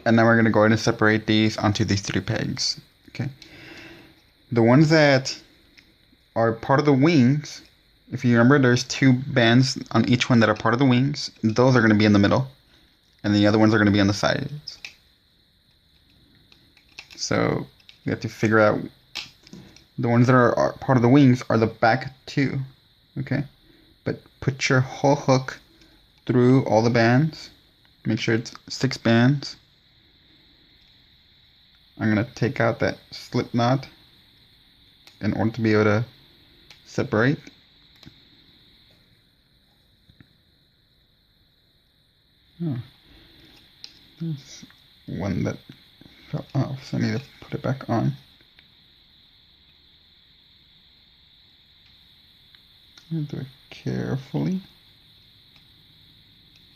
And now we're going to go ahead and separate these onto these 3 pegs. Okay. The ones that are part of the wings, if you remember, there's 2 bands on each one that are part of the wings. Those are going to be in the middle, and the other ones are going to be on the sides. So you have to figure out the ones that are part of the wings are the back 2. Okay. But put your whole hook through all the bands. Make sure it's 6 bands. I'm going to take out that slip knot in order to be able to separate. Oh, there's one that fell off, so I need to put it back on. I'm going to do it carefully.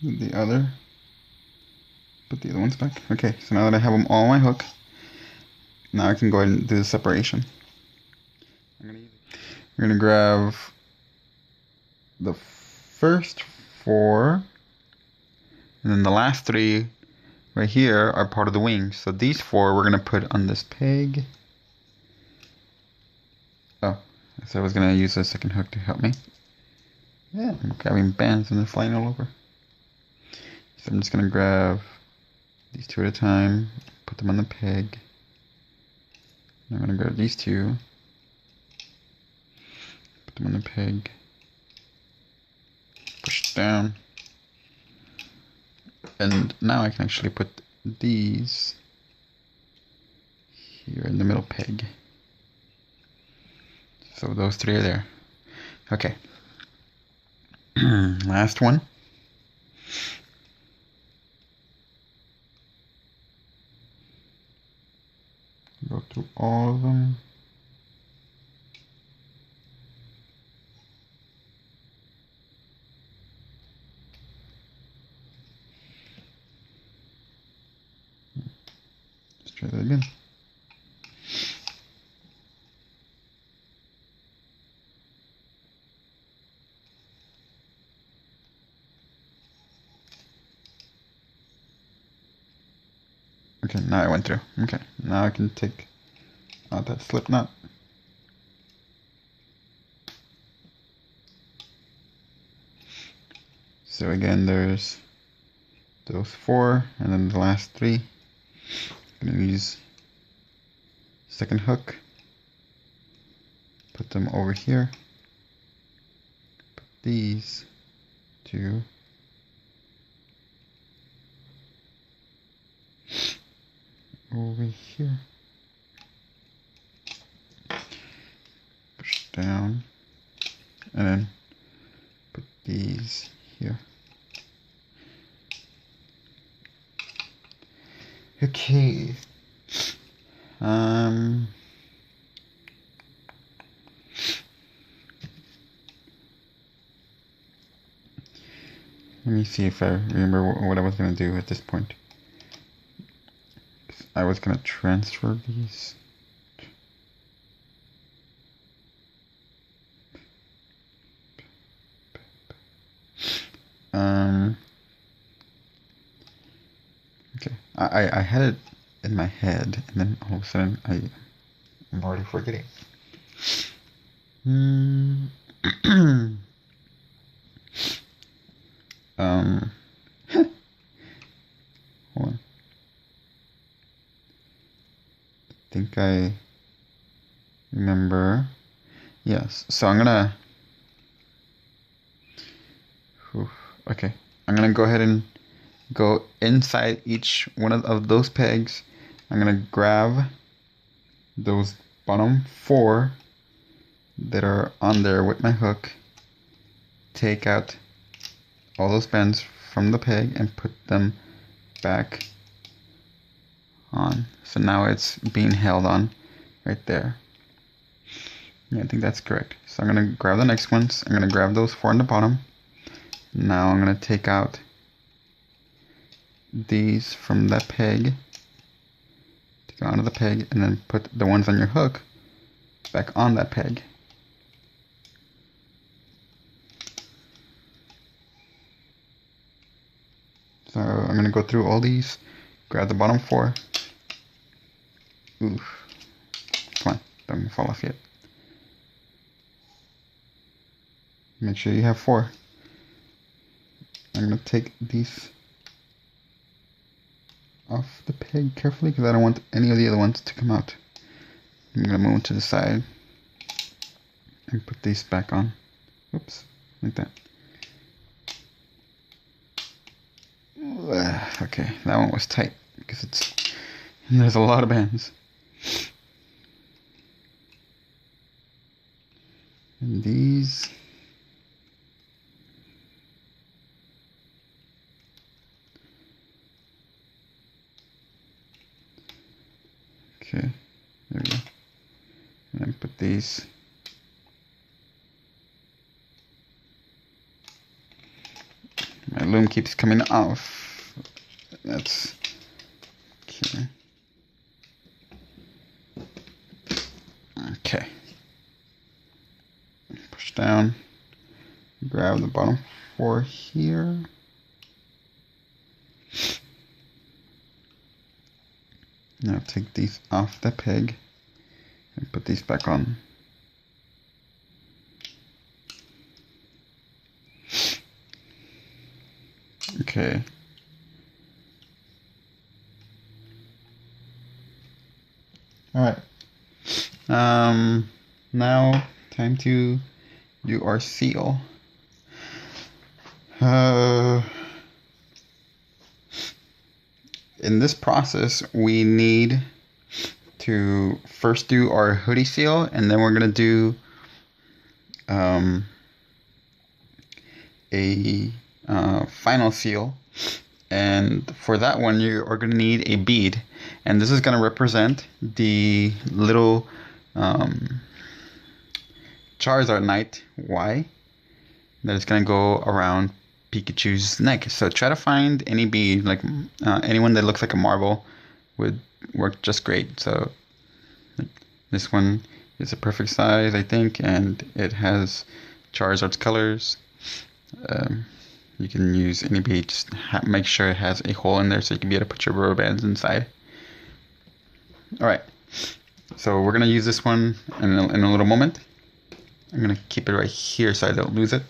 With the other. Put the other ones back. Okay, so now that I have them all on my hook, now I can go ahead and do the separation. We're going to grab the first 4, and then the last 3 right here are part of the wings. So these 4 we're going to put on this peg. Oh, so I was going to use a second hook to help me. Yeah, I'm grabbing bands and they're flying all over. So I'm just going to grab these 2 at a time, put them on the peg. I'm going to grab these 2, put them on the peg, push down, and now I can actually put these here in the middle peg. So those 3 are there. Okay. Last one. Go through all of them. Let's try that again. Okay, now I went through. Okay, now I can take out that slip knot. So again, there's those 4, and then the last 3. I'm gonna use second hook, put them over here, put these 2 over here, push down, and then put these here. Okay. Let me see if I remember what I was gonna do at this point. I was gonna transfer these. Okay, I had it in my head, and then all of a sudden I'm already forgetting. Hold on. I think I remember. Yes, so I'm gonna. Okay, I'm gonna go ahead and go inside each one of those pegs. I'm gonna grab those bottom 4 that are on there with my hook, take out all those bends from the peg and put them back on. So now it's being held on right there. Yeah, I think that's correct. So I'm gonna grab the next ones. I'm gonna grab those 4 on the bottom. Now I'm gonna take out these from that peg, take it onto the peg, and then put the ones on your hook back on that peg. So I'm gonna go through all these, grab the bottom 4. Oof. Come on, don't fall off yet. Make sure you have 4. I'm gonna take these off the peg carefully because I don't want any of the other ones to come out. I'm gonna move them to the side and put these back on. Oops, like that. Okay, that one was tight because there's a lot of bands. And these. Okay, there we go. And then put these. My loom keeps coming off. That's okay. Okay. Push down. Grab the bottom 4 here. Now take these off the peg and put these back on. Okay. Alright. Now time to do our seal. In this process, we need to first do our hoodie seal, and then we're going to do a final seal. And for that one, you are going to need a bead, and this is going to represent the little Charizard Knight Y that is going to go around Pikachu's neck. So try to find any bead, like anyone that looks like a marble would work just great. So like, this one is a perfect size, I think, and it has Charizard's colors. You can use any bead, just make sure it has a hole in there so you can be able to put your rubber bands inside. Alright, so we're going to use this one in a little moment. I'm going to keep it right here so I don't lose it.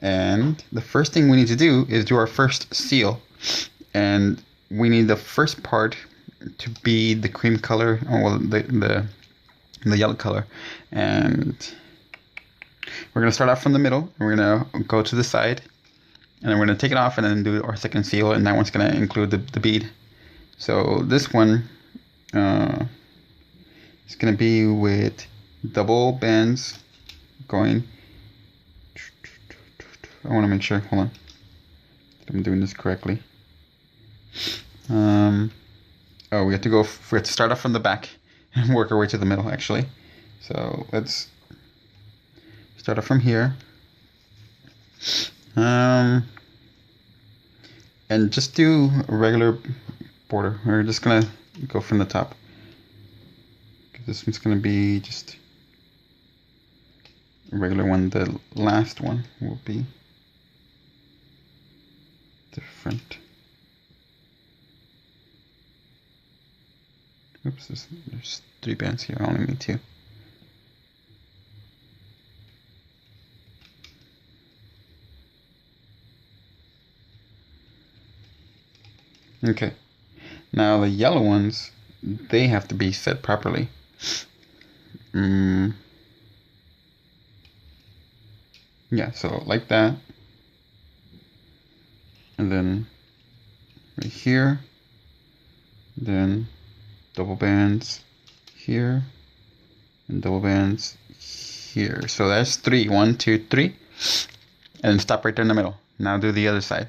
And the first thing we need to do is do our first seal. And we need the first part to be the cream color, or well, the yellow color. And we're going to start off from the middle, and we're going to go to the side, and then we're going to take it off and then do our second seal, and that one's going to include the bead. So this one is going to be with double bands going. I want to make sure, hold on, I'm doing this correctly. Oh, we have to start off from the back and work our way to the middle, actually. So let's start off from here. And just do a regular border. We're just gonna go from the top. This one's gonna be just a regular one. The last one will be different. Oops, there's 3 bands here. I only need 2. Okay, now the yellow ones, they have to be set properly. Yeah, so like that. And then right here, then double bands here, and double bands here. So that's 3. 1, 2, 3. And then stop right there in the middle. Now do the other side.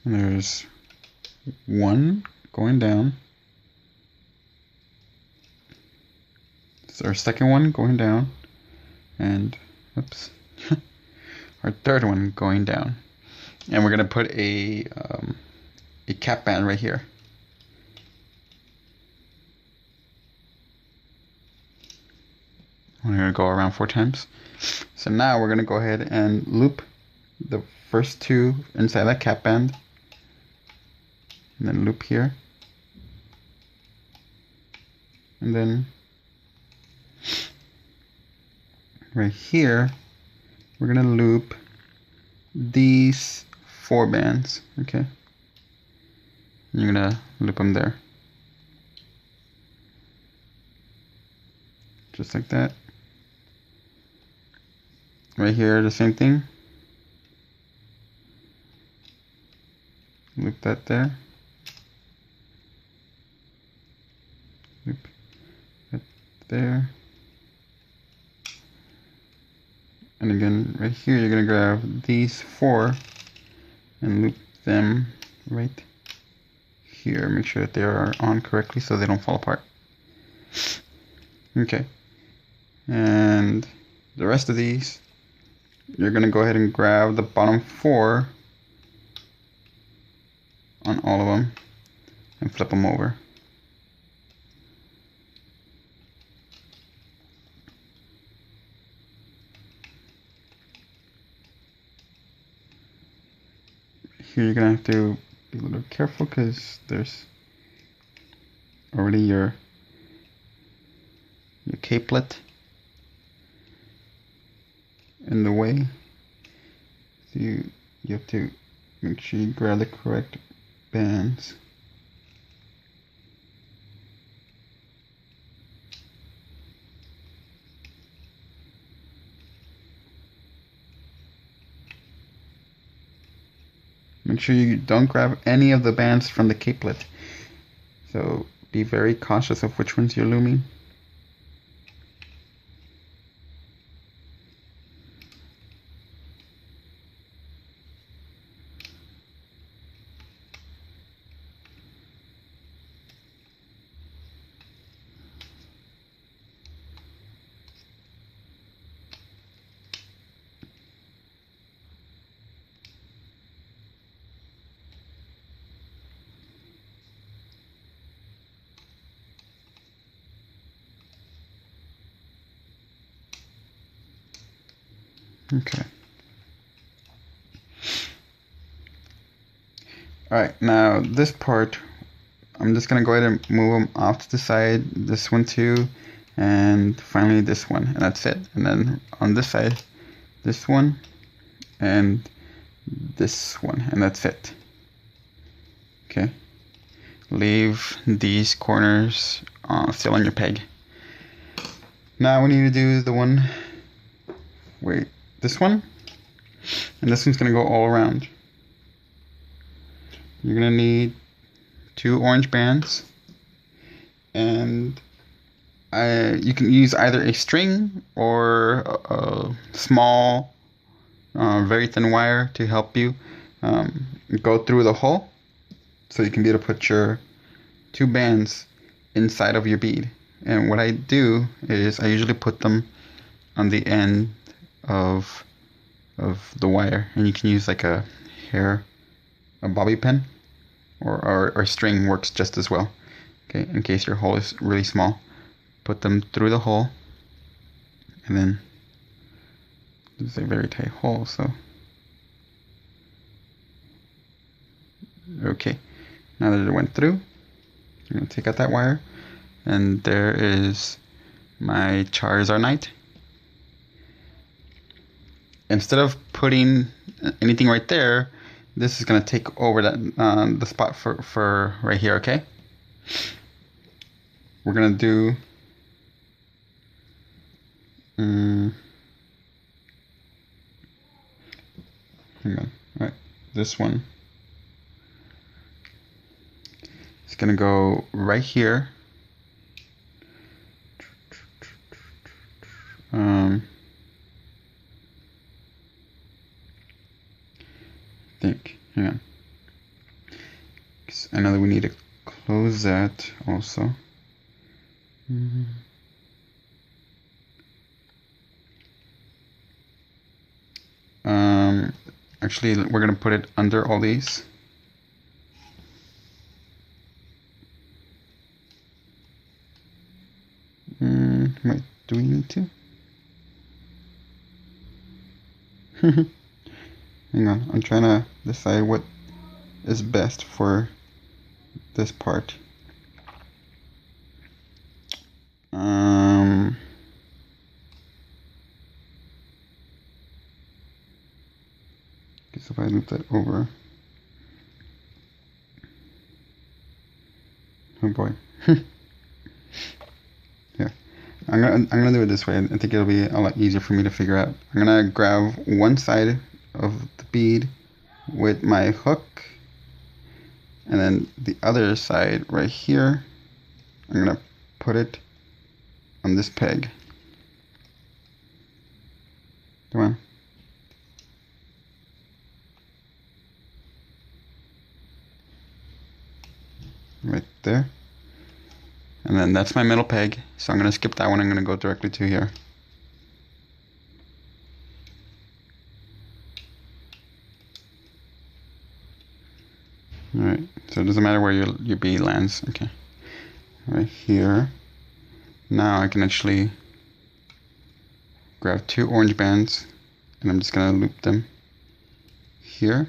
And there's 1 going down. It's our second one going down. And, oops. Our third one going down, and we're gonna put a cap band right here. We're gonna go around 4 times. So now we're gonna go ahead and loop the first 2 inside that cap band, and then loop here, and then right here we're gonna loop these 4 bands, okay? And you're gonna loop them there. Just like that. Right here, the same thing. Loop that there. Loop that there. And again, right here, you're going to grab these 4 and loop them right here. Make sure that they are on correctly so they don't fall apart. Okay. And the rest of these, you're going to go ahead and grab the bottom 4 on all of them and flip them over. Here you're gonna have to be a little careful because there's already your capelet in the way. So you have to make sure you grab the correct bands. Make sure you don't grab any of the bands from the capelet. So be very cautious of which ones you're looming. Okay. Alright, now this part, I'm just gonna go ahead and move them off to the side. This one too, and finally this one, and that's it. And then on this side, this one, and this one, and that's it. Okay. Leave these corners still on your peg. Now we need to do the one. Wait, this one, and this one's gonna go all around. You're gonna need 2 orange bands, and you can use either a string or a small, very thin wire to help you go through the hole, so you can be able to put your 2 bands inside of your bead. And what I do is I usually put them on the end of the wire, and you can use like a bobby pin, or string works just as well. Okay, in case your hole is really small, put them through the hole, and then it's a very tight hole. So okay, now that it went through, I'm gonna take out that wire, and there is my Charizard Knight. Instead of putting anything right there, this is gonna take over that the spot for right here. Okay, we're gonna do hang on. Right, this one is gonna go right here. Hang on. I know that we need to close that also. Actually, we're gonna put it under all these. Wait, do we need to? Hang on, I'm trying to decide what is best for this part. Guess if I loop that over. Oh boy. Yeah, I'm gonna do it this way. I think it'll be a lot easier for me to figure out. I'm gonna grab one side of the bead with my hook, and then the other side right here, I'm gonna put it on this peg. Come on. Right there. And then that's my middle peg, so I'm gonna skip that one. I'm gonna go directly to here. Alright, so it doesn't matter where your bead lands. Okay, right here. Now I can actually grab 2 orange bands, and I'm just gonna loop them here.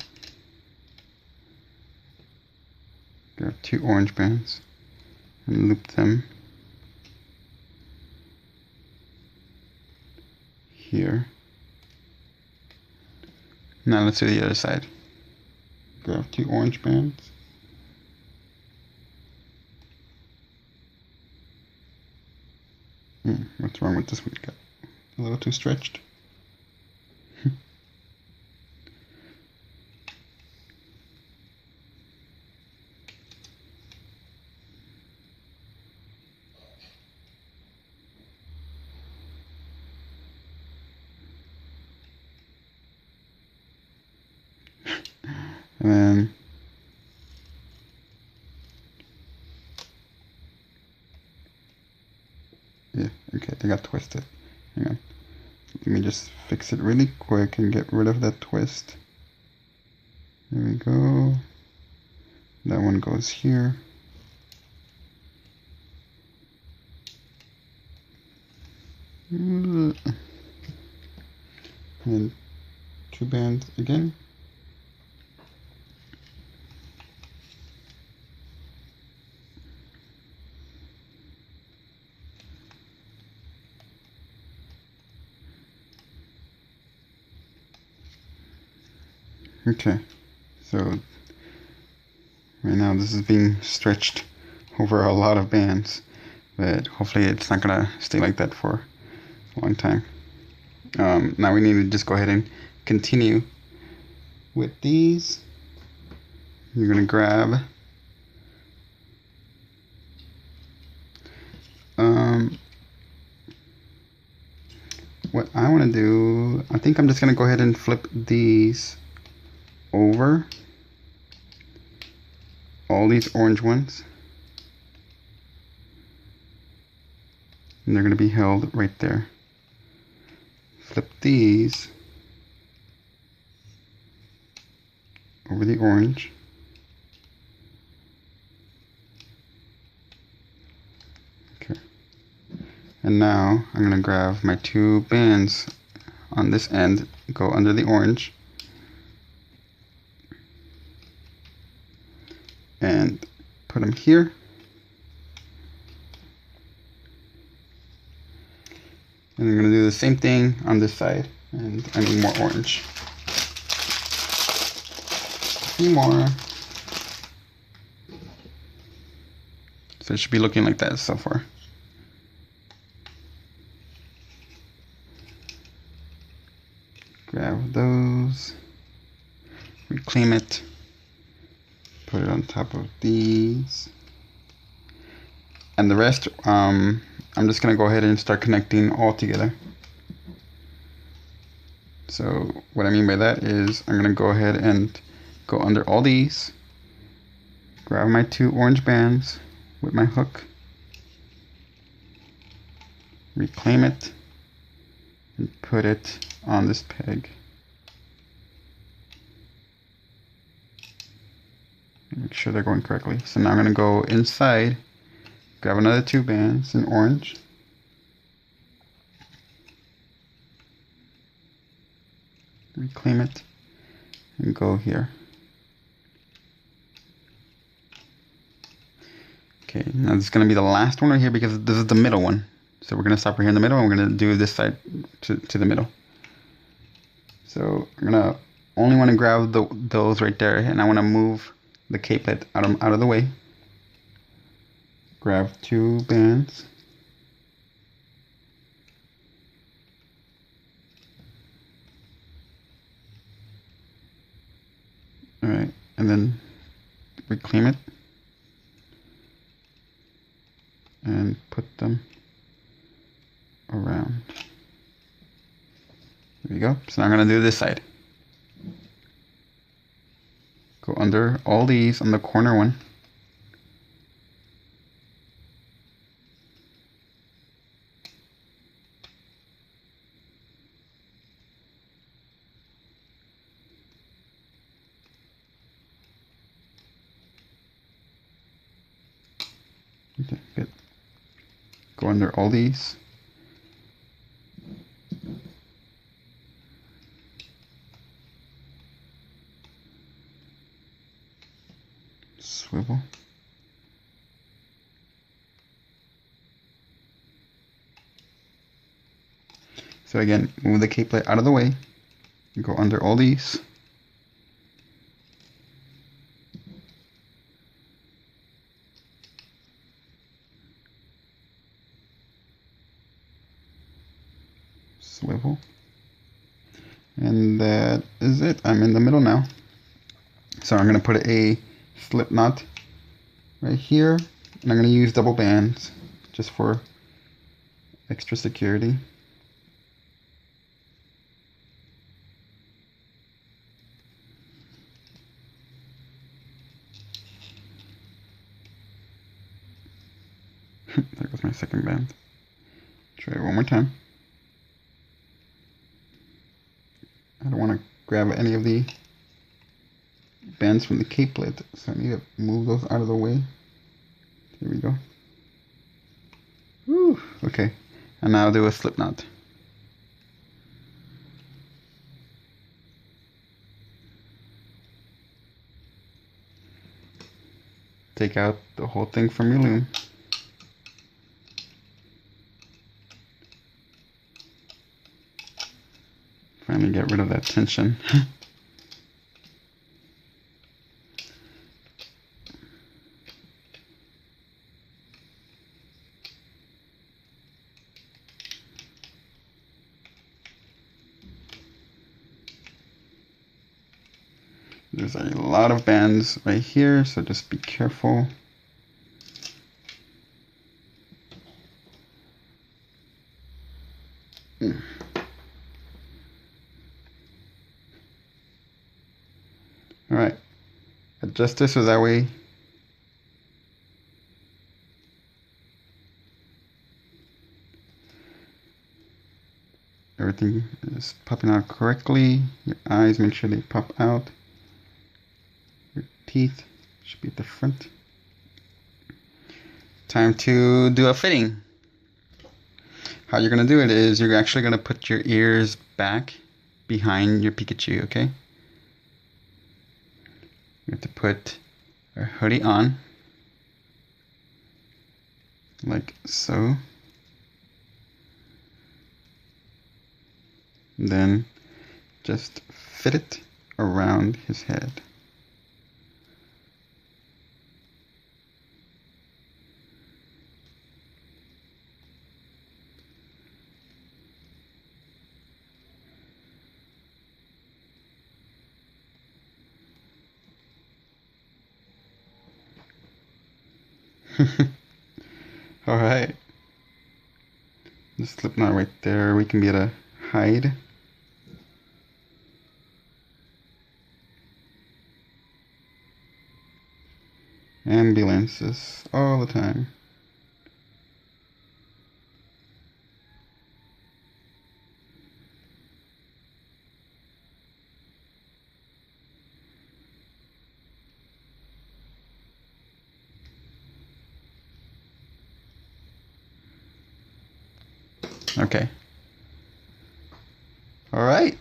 Grab 2 orange bands and loop them here. Now let's do the other side. Grab 2 orange bands. What's wrong with this one? Got a little too stretched. And then yeah, okay, they got twisted. Hang on. Let me just fix it really quick and get rid of that twist. There we go. That one goes here. And 2 bands again. Okay, so right now this is being stretched over a lot of bands, but hopefully it's not gonna stay like that for a long time. Now we need to just go ahead and continue with these. You're gonna grab what I want to do, I think I'm just gonna go ahead and flip these over, all these orange ones, and they're gonna be held right there. Flip these over the orange. Okay. And now I'm going to grab my two bands on this end, go under the orange, and put them here. And I'm going to do the same thing on this side, and I need more orange. A few more. So it should be looking like that so far. Grab those, reclaim it, put it on top of these, and the rest I'm just gonna go ahead and start connecting all together. So what I mean by that is I'm gonna go ahead and go under all these, grab my two orange bands with my hook, reclaim it, and put it on this peg. Make sure they're going correctly. So now I'm going to go inside, grab another two bands in orange, reclaim it, and go here. Okay, now this is going to be the last one right here because this is the middle one. So we're going to stop right here in the middle, and we're going to do this side to the middle. So I'm going to only want to grab those right there, and I want to move the capelet out of the way. Grab two bands. Alright, and then reclaim it and put them around. There you go. So now I'm going to do this side. Go under all these on the corner one. Okay, good. Go under all these. Swivel. So again, move the capelet out of the way. Go under all these. Swivel. And that is it. I'm in the middle now. So I'm going to put a slip knot right here, and I'm going to use double bands just for extra security. There goes my second band. Try it one more time. I don't want to grab any of the bands from the capelet, so I need to move those out of the way. Here we go. Woo, okay, and now I'll do a slip knot. Take out the whole thing from your loom. Finally get rid of that tension. There's a lot of bands right here, so just be careful. Alright, adjust this so that way everything is popping out correctly. Your eyes, make sure they pop out. Your teeth should be at the front. Time to do a fitting. How you're going to do it is you're actually going to put your ears back behind your Pikachu, okay? You have to put a hoodie on, like so. And then just fit it around his head. Alright. This slip knot right there, we can be able to hide. Ambulances all the time. Okay. All right.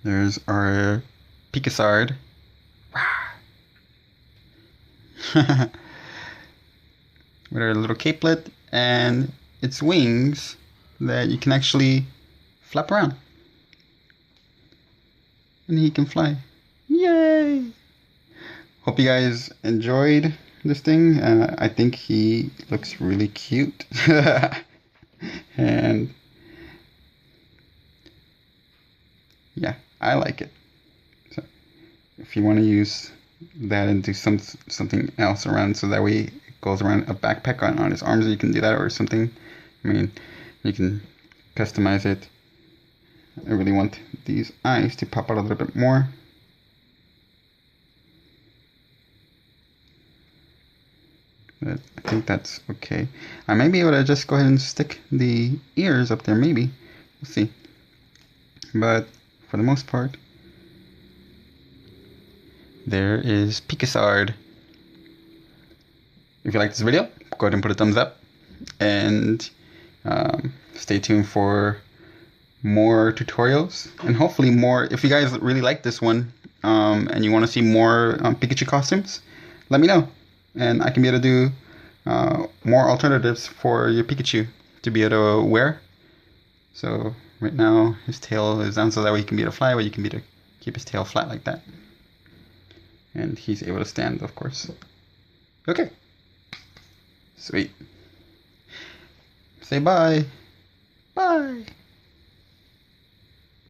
There's our Pikazard. With our little capelet and its wings that you can actually flap around. And he can fly. Yay! Hope you guys enjoyed this thing. I think he looks really cute. And yeah, I like it. So if you want to use that and do something else around, so that way it goes around a backpack on his arms, you can do that or something. I mean, you can customize it. I really want these eyes to pop out a little bit more. But I think that's okay. I may be able to just go ahead and stick the ears up there, maybe. We'll see. But for the most part, there is Pikazard. If you like this video, go ahead and put a thumbs up. And stay tuned for more tutorials. And hopefully more, if you guys really like this one, and you want to see more Pikachu costumes, let me know. And I can be able to do more alternatives for your Pikachu to be able to wear. So right now his tail is down so that way he can be able to fly, or you can be able to keep his tail flat like that. And he's able to stand, of course. Okay. Sweet. Say bye. Bye.